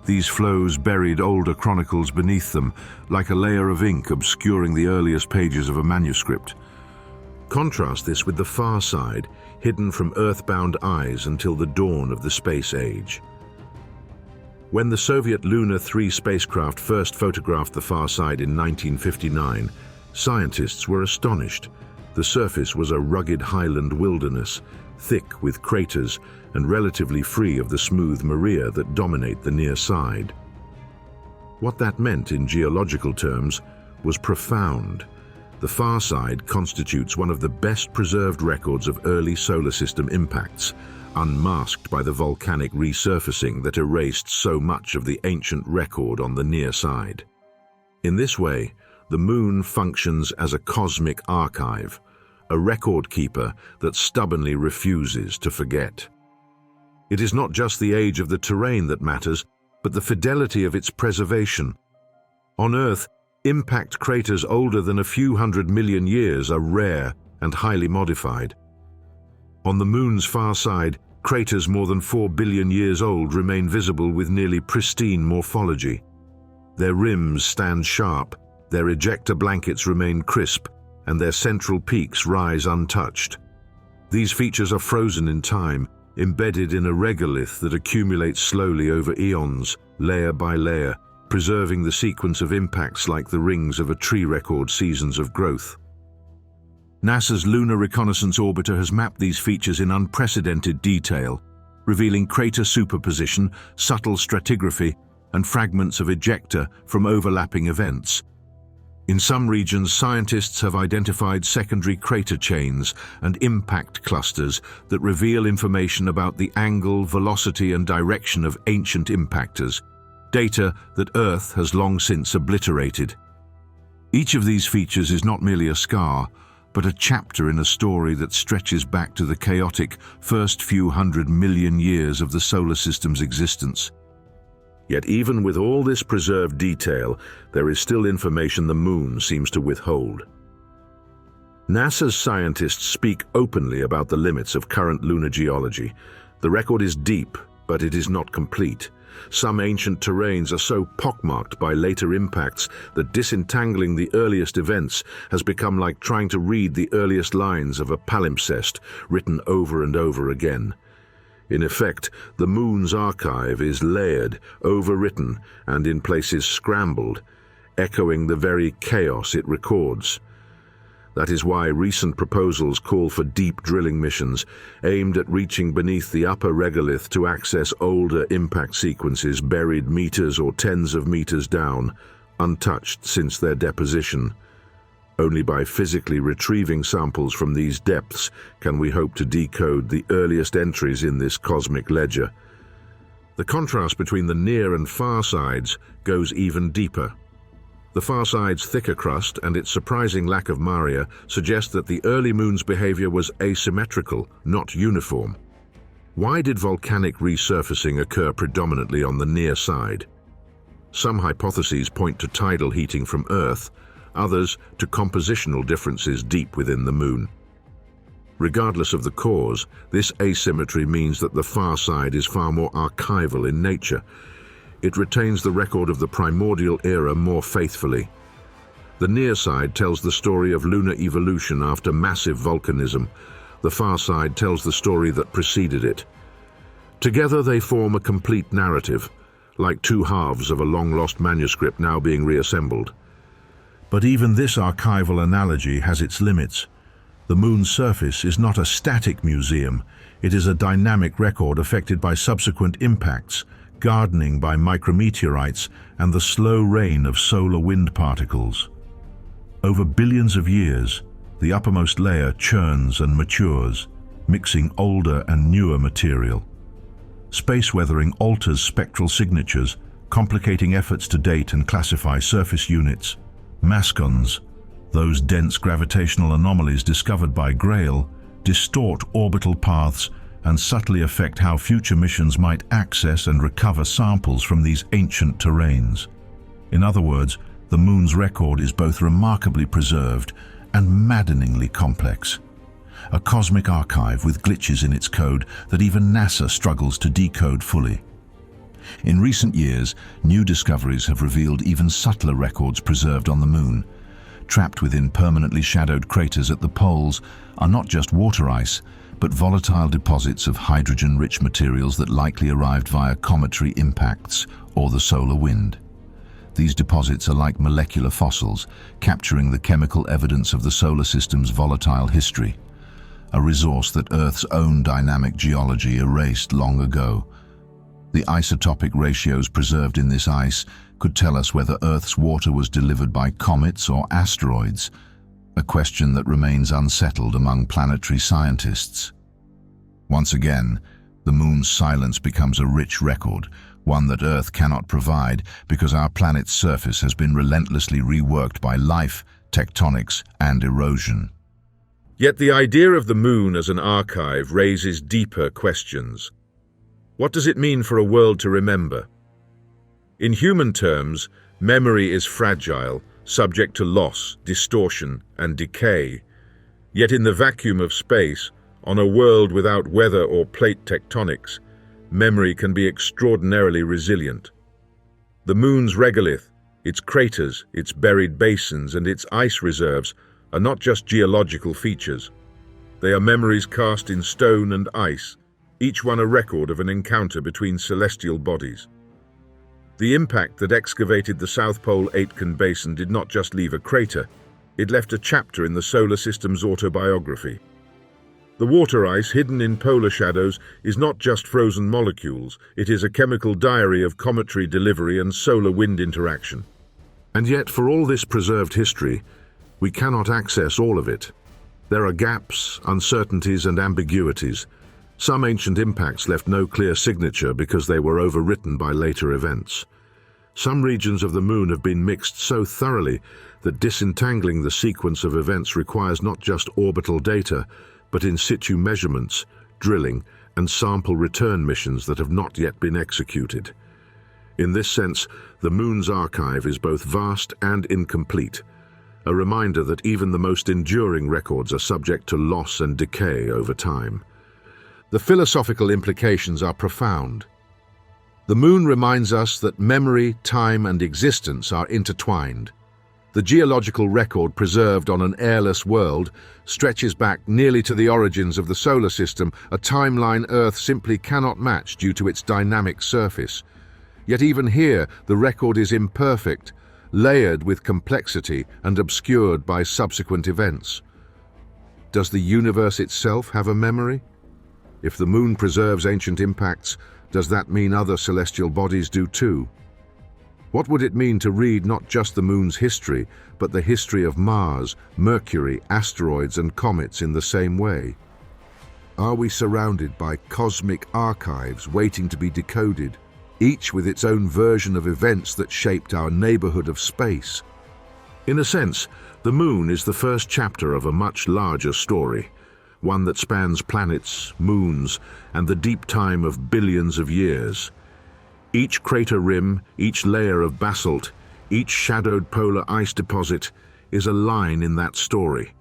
These flows buried older chronicles beneath them, like a layer of ink obscuring the earliest pages of a manuscript. Contrast this with the far side, hidden from earthbound eyes until the dawn of the space age. When the Soviet Luna 3 spacecraft first photographed the far side in 1959, scientists were astonished. The surface was a rugged highland wilderness, thick with craters and relatively free of the smooth maria that dominate the near side. What that meant in geological terms was profound. The far side constitutes one of the best preserved records of early solar system impacts, unmasked by the volcanic resurfacing that erased so much of the ancient record on the near side. In this way, the Moon functions as a cosmic archive, a record keeper that stubbornly refuses to forget. It is not just the age of the terrain that matters, but the fidelity of its preservation. On Earth, impact craters older than a few 100 million years are rare and highly modified. On the Moon's far side, craters more than 4 billion years old remain visible with nearly pristine morphology. Their rims stand sharp, their ejecta blankets remain crisp, and their central peaks rise untouched. These features are frozen in time, embedded in a regolith that accumulates slowly over eons, layer by layer, preserving the sequence of impacts like the rings of a tree record seasons of growth. NASA's Lunar Reconnaissance Orbiter has mapped these features in unprecedented detail, revealing crater superposition, subtle stratigraphy, and fragments of ejecta from overlapping events. In some regions, scientists have identified secondary crater chains and impact clusters that reveal information about the angle, velocity, and direction of ancient impactors, data that Earth has long since obliterated. Each of these features is not merely a scar, but a chapter in a story that stretches back to the chaotic first few 100 million years of the solar system's existence. Yet even with all this preserved detail, there is still information the Moon seems to withhold. NASA's scientists speak openly about the limits of current lunar geology. The record is deep, but it is not complete. Some ancient terrains are so pockmarked by later impacts that disentangling the earliest events has become like trying to read the earliest lines of a palimpsest written over and over again. In effect, the Moon's archive is layered, overwritten, and in places scrambled, echoing the very chaos it records. That is why recent proposals call for deep drilling missions aimed at reaching beneath the upper regolith to access older impact sequences buried meters or tens of meters down, untouched since their deposition. Only by physically retrieving samples from these depths can we hope to decode the earliest entries in this cosmic ledger. The contrast between the near and far sides goes even deeper. The far side's thicker crust and its surprising lack of maria suggest that the early Moon's behavior was asymmetrical, not uniform. Why did volcanic resurfacing occur predominantly on the near side? Some hypotheses point to tidal heating from Earth, others to compositional differences deep within the Moon. Regardless of the cause, this asymmetry means that the far side is far more archival in nature. It retains the record of the primordial era more faithfully. The near side tells the story of lunar evolution after massive volcanism. The far side tells the story that preceded it. Together they form a complete narrative, like two halves of a long-lost manuscript now being reassembled. But even this archival analogy has its limits. The Moon's surface is not a static museum. It is a dynamic record affected by subsequent impacts, gardening by micrometeorites, and the slow rain of solar wind particles. Over billions of years, the uppermost layer churns and matures, mixing older and newer material. Space weathering alters spectral signatures, complicating efforts to date and classify surface units. Mascons, those dense gravitational anomalies discovered by Grail, distort orbital paths and subtly affect how future missions might access and recover samples from these ancient terrains. In other words, the Moon's record is both remarkably preserved and maddeningly complex. A cosmic archive with glitches in its code that even NASA struggles to decode fully. In recent years, new discoveries have revealed even subtler records preserved on the Moon. Trapped within permanently shadowed craters at the poles are not just water ice, but volatile deposits of hydrogen-rich materials that likely arrived via cometary impacts or the solar wind. These deposits are like molecular fossils, capturing the chemical evidence of the solar system's volatile history, a resource that Earth's own dynamic geology erased long ago. The isotopic ratios preserved in this ice could tell us whether Earth's water was delivered by comets or asteroids, a question that remains unsettled among planetary scientists. Once again, the Moon's silence becomes a rich record, one that Earth cannot provide because our planet's surface has been relentlessly reworked by life, tectonics, and erosion. Yet the idea of the Moon as an archive raises deeper questions. What does it mean for a world to remember? In human terms, memory is fragile, subject to loss, distortion, and decay. Yet in the vacuum of space, on a world without weather or plate tectonics, memory can be extraordinarily resilient. The Moon's regolith, its craters, its buried basins, and its ice reserves are not just geological features. They are memories cast in stone and ice, each one a record of an encounter between celestial bodies. The impact that excavated the South Pole-Aitken basin did not just leave a crater, it left a chapter in the solar system's autobiography. The water ice hidden in polar shadows is not just frozen molecules, it is a chemical diary of cometary delivery and solar wind interaction. And yet, for all this preserved history, we cannot access all of it. There are gaps, uncertainties, and ambiguities. Some ancient impacts left no clear signature because they were overwritten by later events. Some regions of the Moon have been mixed so thoroughly that disentangling the sequence of events requires not just orbital data, but in situ measurements, drilling, and sample return missions that have not yet been executed. In this sense, the Moon's archive is both vast and incomplete, a reminder that even the most enduring records are subject to loss and decay over time. The philosophical implications are profound. The Moon reminds us that memory, time, and existence are intertwined. The geological record preserved on an airless world stretches back nearly to the origins of the solar system, a timeline Earth simply cannot match due to its dynamic surface. Yet even here, the record is imperfect, layered with complexity and obscured by subsequent events. Does the universe itself have a memory? If the Moon preserves ancient impacts, does that mean other celestial bodies do too? What would it mean to read not just the Moon's history, but the history of Mars, Mercury, asteroids, and comets in the same way? Are we surrounded by cosmic archives waiting to be decoded, each with its own version of events that shaped our neighborhood of space? In a sense, the Moon is the first chapter of a much larger story, one that spans planets, moons, and the deep time of billions of years. Each crater rim, each layer of basalt, each shadowed polar ice deposit is a line in that story.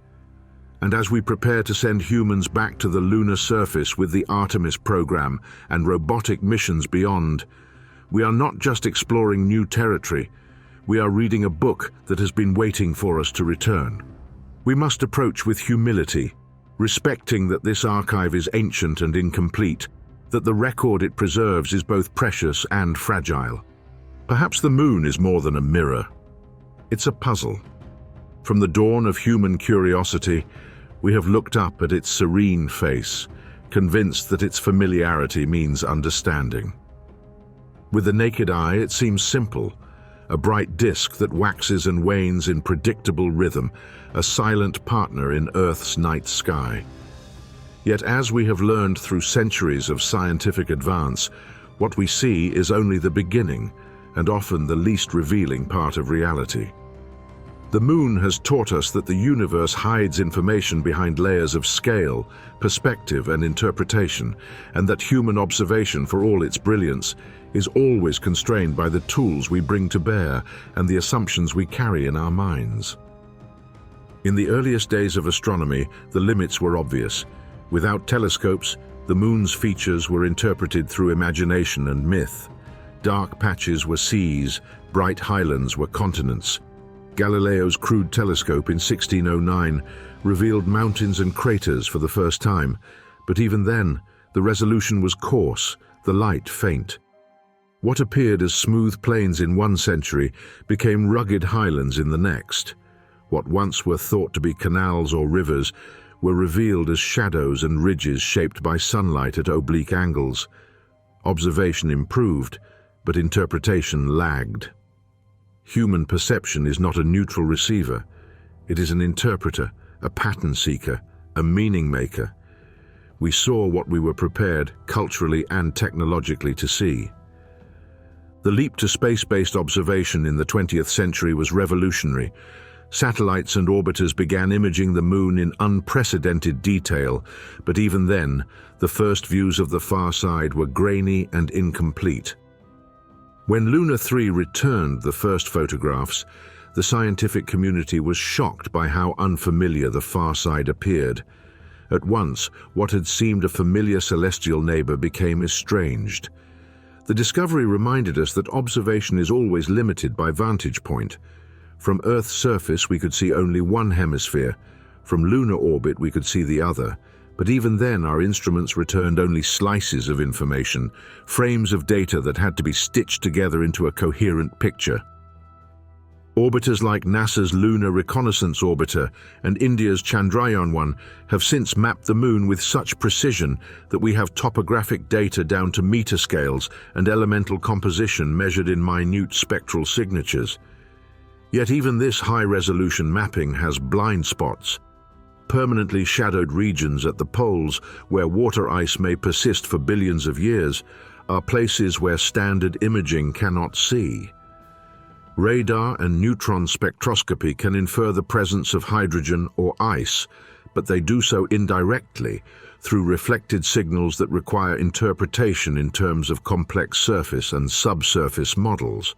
And as we prepare to send humans back to the lunar surface with the Artemis program and robotic missions beyond, we are not just exploring new territory, we are reading a book that has been waiting for us to return. We must approach with humility, respecting that this archive is ancient and incomplete, that the record it preserves is both precious and fragile. Perhaps the Moon is more than a mirror. It's a puzzle. From the dawn of human curiosity, We have looked up at its serene face, convinced that its familiarity means understanding. With the naked eye, it seems simple, a bright disk that waxes and wanes in predictable rhythm, a silent partner in Earth's night sky. Yet as we have learned through centuries of scientific advance, what we see is only the beginning, and often the least revealing part of reality. The moon has taught us that the universe hides information behind layers of scale, perspective, and interpretation, and that human observation, for all its brilliance, is always constrained by the tools we bring to bear and the assumptions we carry in our minds. In the earliest days of astronomy, the limits were obvious. Without telescopes, the moon's features were interpreted through imagination and myth. Dark patches were seas, bright highlands were continents. Galileo's crude telescope in 1609 revealed mountains and craters for the first time, but even then, the resolution was coarse, the light faint. What appeared as smooth plains in one century became rugged highlands in the next. What once were thought to be canals or rivers were revealed as shadows and ridges shaped by sunlight at oblique angles. Observation improved, but interpretation lagged. Human perception is not a neutral receiver. It is an interpreter, a pattern seeker, a meaning maker. We saw what we were prepared, culturally and technologically, to see. The leap to space-based observation in the 20th century was revolutionary. Satellites and orbiters began imaging the moon in unprecedented detail, but even then, the first views of the far side were grainy and incomplete. When Luna 3 returned the first photographs, the scientific community was shocked by how unfamiliar the far side appeared. At once, what had seemed a familiar celestial neighbor became estranged. The discovery reminded us that observation is always limited by vantage point. From Earth's surface, we could see only one hemisphere. From lunar orbit, we could see the other. But even then, our instruments returned only slices of information, frames of data that had to be stitched together into a coherent picture. Orbiters like NASA's Lunar Reconnaissance Orbiter and India's Chandrayaan-1 have since mapped the moon with such precision that we have topographic data down to meter scales and elemental composition measured in minute spectral signatures. Yet even this high-resolution mapping has blind spots. Permanently shadowed regions at the poles, where water ice may persist for billions of years, are places where standard imaging cannot see. Radar and neutron spectroscopy can infer the presence of hydrogen or ice, but they do so indirectly, through reflected signals that require interpretation in terms of complex surface and subsurface models.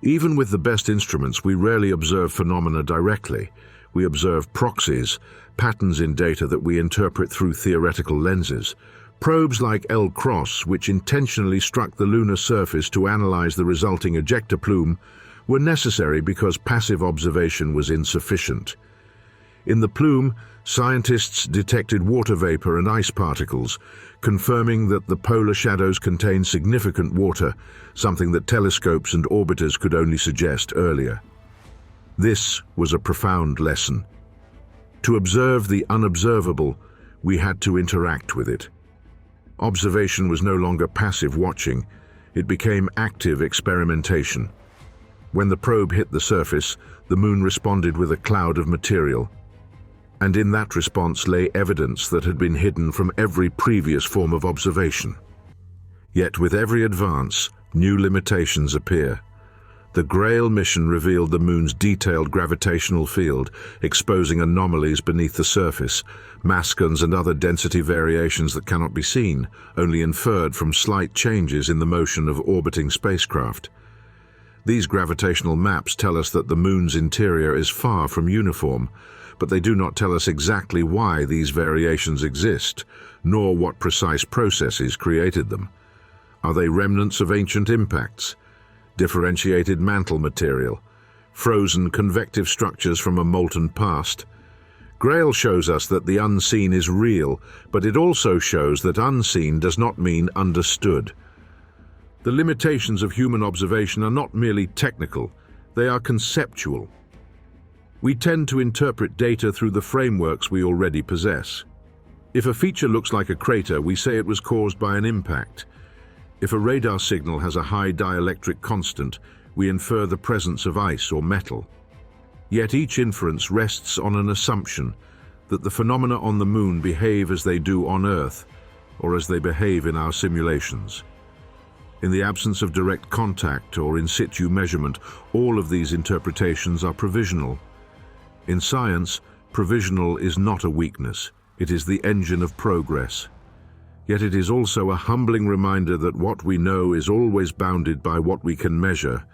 Even with the best instruments, we rarely observe phenomena directly. We observe proxies, patterns in data that we interpret through theoretical lenses. Probes like L-Cross, which intentionally struck the lunar surface to analyze the resulting ejecta plume, were necessary because passive observation was insufficient. In the plume, scientists detected water vapor and ice particles, confirming that the polar shadows contained significant water, something that telescopes and orbiters could only suggest earlier. This was a profound lesson. To observe the unobservable, we had to interact with it. Observation was no longer passive watching, it became active experimentation. When the probe hit the surface, the moon responded with a cloud of material. And in that response lay evidence that had been hidden from every previous form of observation. Yet with every advance, new limitations appear. The Grail mission revealed the moon's detailed gravitational field, exposing anomalies beneath the surface, mascons and other density variations that cannot be seen, only inferred from slight changes in the motion of orbiting spacecraft. These gravitational maps tell us that the moon's interior is far from uniform, but they do not tell us exactly why these variations exist, nor what precise processes created them. Are they remnants of ancient impacts? Differentiated mantle material? Frozen convective structures from a molten past? Grail shows us that the unseen is real, but it also shows that unseen does not mean understood. The limitations of human observation are not merely technical, they are conceptual. We tend to interpret data through the frameworks we already possess. If a feature looks like a crater, we say it was caused by an impact. If a radar signal has a high dielectric constant, we infer the presence of ice or metal. Yet each inference rests on an assumption that the phenomena on the Moon behave as they do on Earth, or as they behave in our simulations. In the absence of direct contact or in situ measurement, all of these interpretations are provisional. In science, provisional is not a weakness, it is the engine of progress. Yet it is also a humbling reminder that what we know is always bounded by what we can measure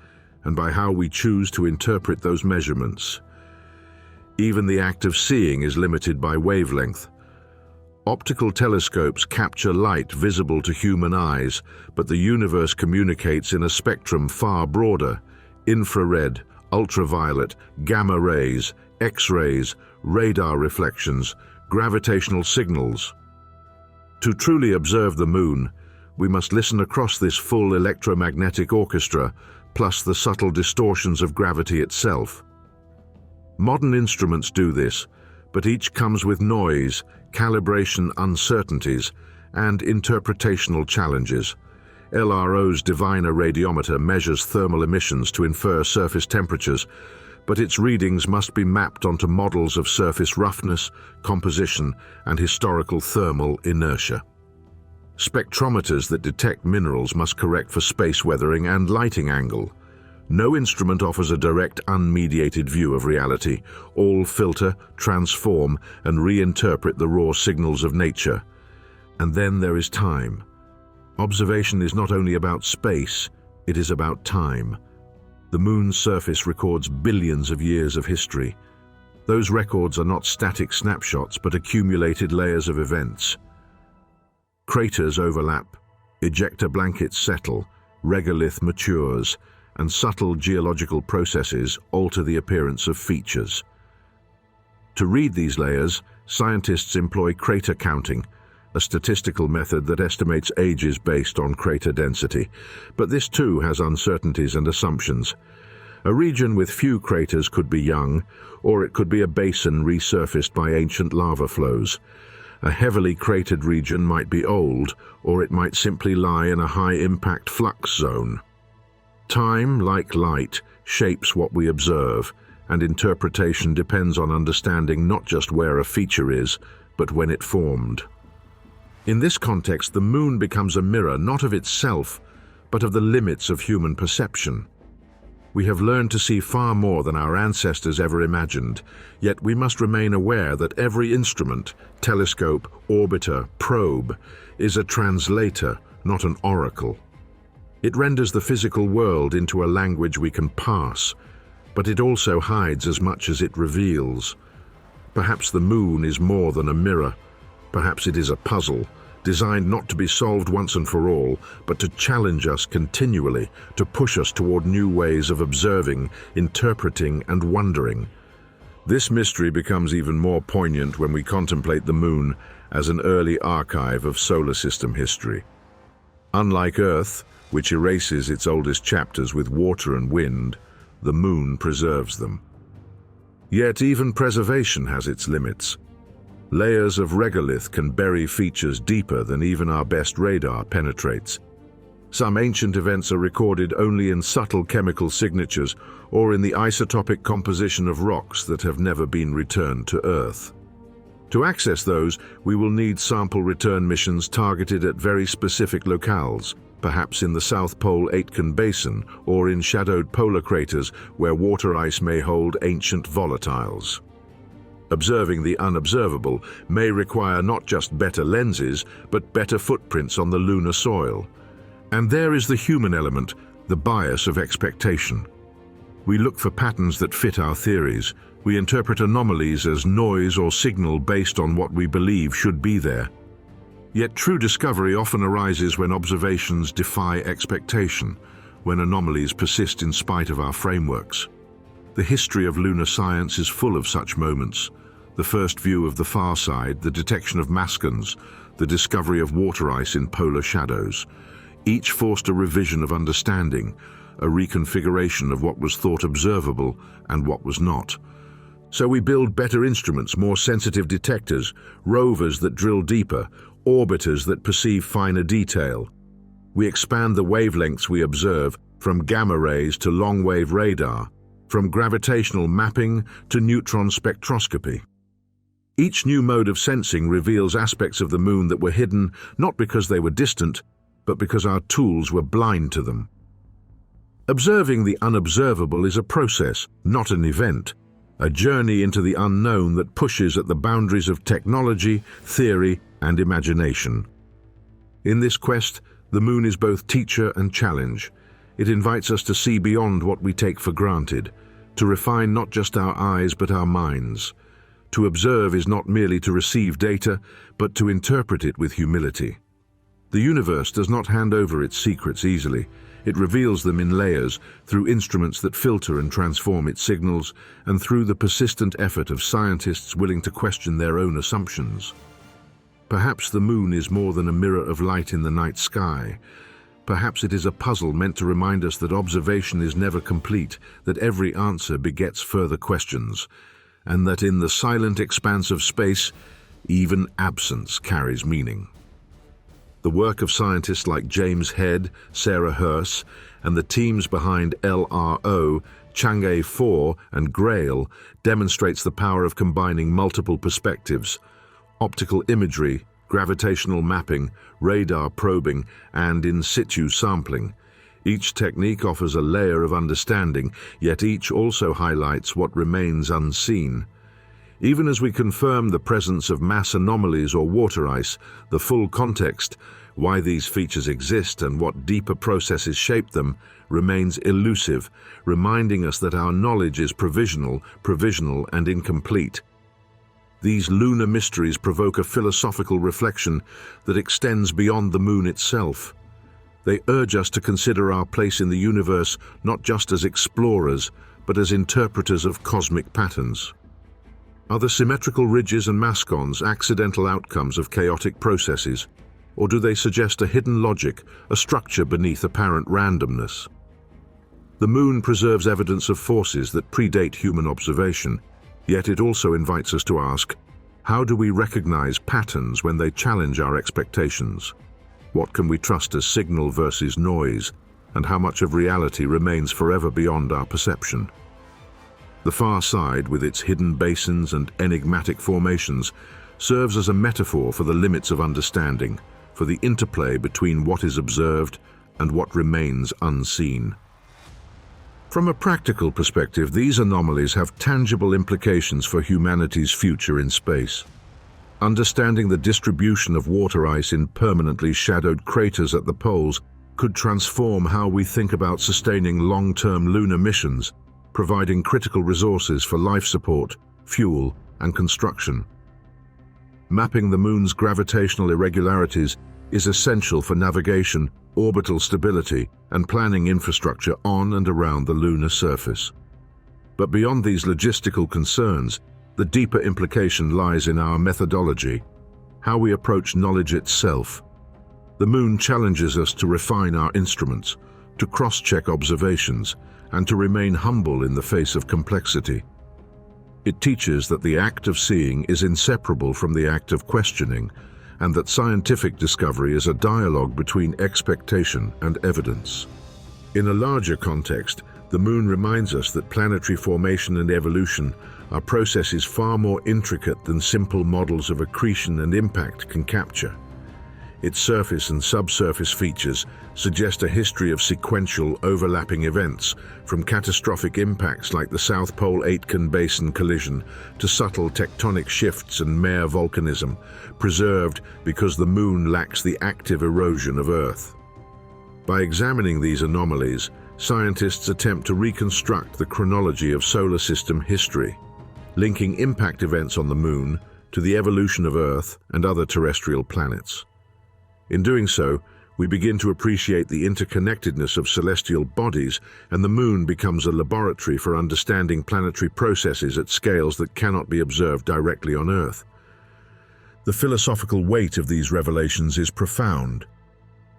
and by how we choose to interpret those measurements. Even the act of seeing is limited by wavelength. Optical telescopes capture light visible to human eyes, but the universe communicates in a spectrum far broader: infrared, ultraviolet, gamma rays, X-rays, radar reflections, gravitational signals. To truly observe the Moon, we must listen across this full electromagnetic orchestra, plus the subtle distortions of gravity itself. Modern instruments do this, but each comes with noise, calibration uncertainties, and interpretational challenges. LRO's Diviner radiometer measures thermal emissions to infer surface temperatures, but its readings must be mapped onto models of surface roughness, composition, and historical thermal inertia. Spectrometers that detect minerals must correct for space weathering and lighting angle. No instrument offers a direct, unmediated view of reality. All filter, transform, and reinterpret the raw signals of nature. And then there is time. Observation is not only about space, it is about time. The Moon's surface records billions of years of history. Those records are not static snapshots, but accumulated layers of events. Craters overlap, ejecta blankets settle, regolith matures, and subtle geological processes alter the appearance of features. To read these layers, scientists employ crater counting, a statistical method that estimates ages based on crater density. But this too has uncertainties and assumptions. A region with few craters could be young, or it could be a basin resurfaced by ancient lava flows. A heavily cratered region might be old, or it might simply lie in a high-impact flux zone. Time, like light, shapes what we observe, and interpretation depends on understanding not just where a feature is, but when it formed. In this context, the Moon becomes a mirror not of itself, but of the limits of human perception. We have learned to see far more than our ancestors ever imagined, yet we must remain aware that every instrument, telescope, orbiter, probe, is a translator, not an oracle. It renders the physical world into a language we can parse, but it also hides as much as it reveals. Perhaps the Moon is more than a mirror. Perhaps it is a puzzle, designed not to be solved once and for all, but to challenge us continually, to push us toward new ways of observing, interpreting, and wondering. This mystery becomes even more poignant when we contemplate the Moon as an early archive of solar system history. Unlike Earth, which erases its oldest chapters with water and wind, the Moon preserves them. Yet even preservation has its limits. Layers of regolith can bury features deeper than even our best radar penetrates. Some ancient events are recorded only in subtle chemical signatures or in the isotopic composition of rocks that have never been returned to Earth. To access those, we will need sample return missions targeted at very specific locales, perhaps in the South Pole-Aitken basin or in shadowed polar craters where water ice may hold ancient volatiles. Observing the unobservable may require not just better lenses, but better footprints on the lunar soil. And there is the human element, the bias of expectation. We look for patterns that fit our theories. We interpret anomalies as noise or signal based on what we believe should be there. Yet true discovery often arises when observations defy expectation, when anomalies persist in spite of our frameworks. The history of lunar science is full of such moments. The first view of the far side, the detection of mascons, the discovery of water ice in polar shadows. Each forced a revision of understanding, a reconfiguration of what was thought observable and what was not. So we build better instruments, more sensitive detectors, rovers that drill deeper, orbiters that perceive finer detail. We expand the wavelengths we observe, from gamma rays to long-wave radar, from gravitational mapping to neutron spectroscopy. Each new mode of sensing reveals aspects of the moon that were hidden not because they were distant, but because our tools were blind to them. Observing the unobservable is a process, not an event, a journey into the unknown that pushes at the boundaries of technology, theory, and imagination. In this quest, the moon is both teacher and challenge. It invites us to see beyond what we take for granted, to refine not just our eyes but our minds. To observe is not merely to receive data, but to interpret it with humility. The universe does not hand over its secrets easily. It reveals them in layers, through instruments that filter and transform its signals, and through the persistent effort of scientists willing to question their own assumptions. Perhaps the moon is more than a mirror of light in the night sky. Perhaps it is a puzzle meant to remind us that observation is never complete, that every answer begets further questions, and that in the silent expanse of space, even absence carries meaning. The work of scientists like James Head, Sarah Hurst, and the teams behind LRO, Chang'e 4, and GRAIL demonstrates the power of combining multiple perspectives: optical imagery, gravitational mapping, radar probing, and in situ sampling. Each technique offers a layer of understanding, yet each also highlights what remains unseen. Even as we confirm the presence of mass anomalies or water ice, the full context, why these features exist and what deeper processes shape them, remains elusive, reminding us that our knowledge is provisional, and incomplete. These lunar mysteries provoke a philosophical reflection that extends beyond the moon itself. They urge us to consider our place in the universe not just as explorers, but as interpreters of cosmic patterns. Are the symmetrical ridges and mascons accidental outcomes of chaotic processes, or do they suggest a hidden logic, a structure beneath apparent randomness? The moon preserves evidence of forces that predate human observation, yet it also invites us to ask, how do we recognize patterns when they challenge our expectations? What can we trust as signal versus noise, and how much of reality remains forever beyond our perception? The far side, with its hidden basins and enigmatic formations, serves as a metaphor for the limits of understanding, for the interplay between what is observed and what remains unseen. From a practical perspective, these anomalies have tangible implications for humanity's future in space. Understanding the distribution of water ice in permanently shadowed craters at the poles could transform how we think about sustaining long-term lunar missions, providing critical resources for life support, fuel, and construction. Mapping the moon's gravitational irregularities is essential for navigation, orbital stability, and planning infrastructure on and around the lunar surface. But beyond these logistical concerns, the deeper implication lies in our methodology, how we approach knowledge itself. The moon challenges us to refine our instruments, to cross-check observations, and to remain humble in the face of complexity. It teaches that the act of seeing is inseparable from the act of questioning, and that scientific discovery is a dialogue between expectation and evidence. In a larger context, the moon reminds us that planetary formation and evolution are processes far more intricate than simple models of accretion and impact can capture. Its surface and subsurface features suggest a history of sequential, overlapping events, from catastrophic impacts like the South Pole-Aitken basin collision to subtle tectonic shifts and mere volcanism, preserved because the moon lacks the active erosion of Earth. By examining these anomalies, scientists attempt to reconstruct the chronology of solar system history, linking impact events on the moon to the evolution of Earth and other terrestrial planets. In doing so, we begin to appreciate the interconnectedness of celestial bodies, and the moon becomes a laboratory for understanding planetary processes at scales that cannot be observed directly on Earth. The philosophical weight of these revelations is profound.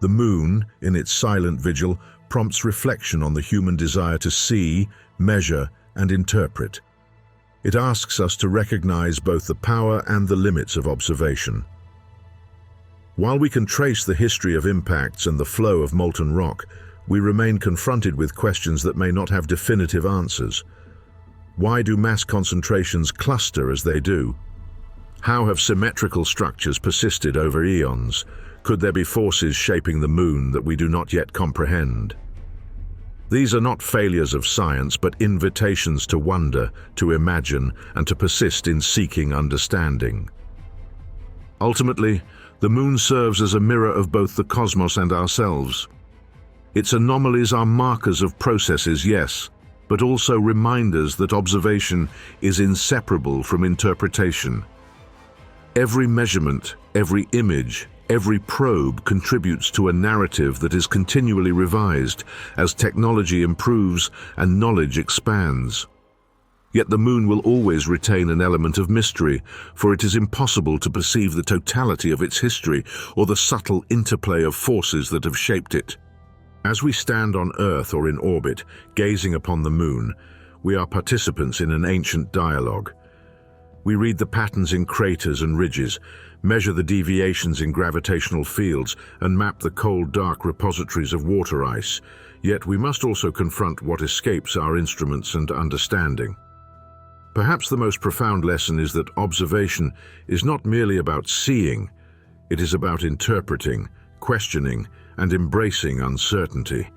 The moon, in its silent vigil, prompts reflection on the human desire to see, measure, and interpret. It asks us to recognize both the power and the limits of observation. While we can trace the history of impacts and the flow of molten rock, we remain confronted with questions that may not have definitive answers. Why do mass concentrations cluster as they do? How have symmetrical structures persisted over eons? Could there be forces shaping the moon that we do not yet comprehend? These are not failures of science, but invitations to wonder, to imagine, and to persist in seeking understanding. Ultimately, the moon serves as a mirror of both the cosmos and ourselves. Its anomalies are markers of processes, yes, but also reminders that observation is inseparable from interpretation. Every measurement, every image, every probe contributes to a narrative that is continually revised as technology improves and knowledge expands. Yet the moon will always retain an element of mystery, for it is impossible to perceive the totality of its history or the subtle interplay of forces that have shaped it. As we stand on Earth or in orbit, gazing upon the moon, we are participants in an ancient dialogue. We read the patterns in craters and ridges, measure the deviations in gravitational fields, and map the cold, dark repositories of water ice. Yet we must also confront what escapes our instruments and understanding. Perhaps the most profound lesson is that observation is not merely about seeing, it is about interpreting, questioning, and embracing uncertainty.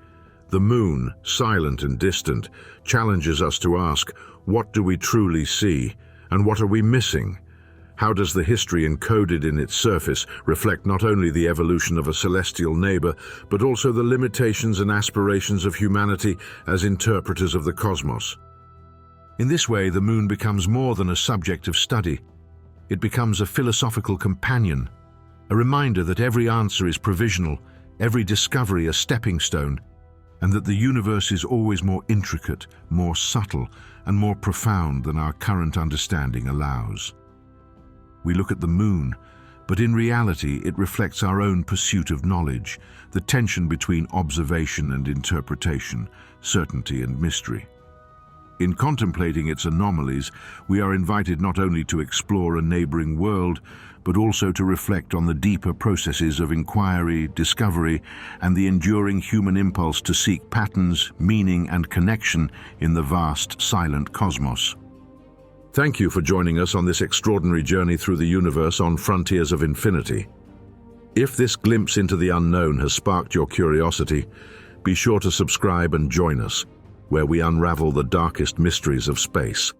The moon, silent and distant, challenges us to ask, what do we truly see, and what are we missing? How does the history encoded in its surface reflect not only the evolution of a celestial neighbor, but also the limitations and aspirations of humanity as interpreters of the cosmos? In this way, the moon becomes more than a subject of study. It becomes a philosophical companion, a reminder that every answer is provisional, every discovery a stepping stone, and that the universe is always more intricate, more subtle, and more profound than our current understanding allows. We look at the moon, but in reality it reflects our own pursuit of knowledge, the tension between observation and interpretation, certainty and mystery. In contemplating its anomalies, we are invited not only to explore a neighboring world, but also to reflect on the deeper processes of inquiry, discovery, and the enduring human impulse to seek patterns, meaning, and connection in the vast, silent cosmos. Thank you for joining us on this extraordinary journey through the universe on Frontiers of Infinity. If this glimpse into the unknown has sparked your curiosity, be sure to subscribe and join us, where we unravel the darkest mysteries of space.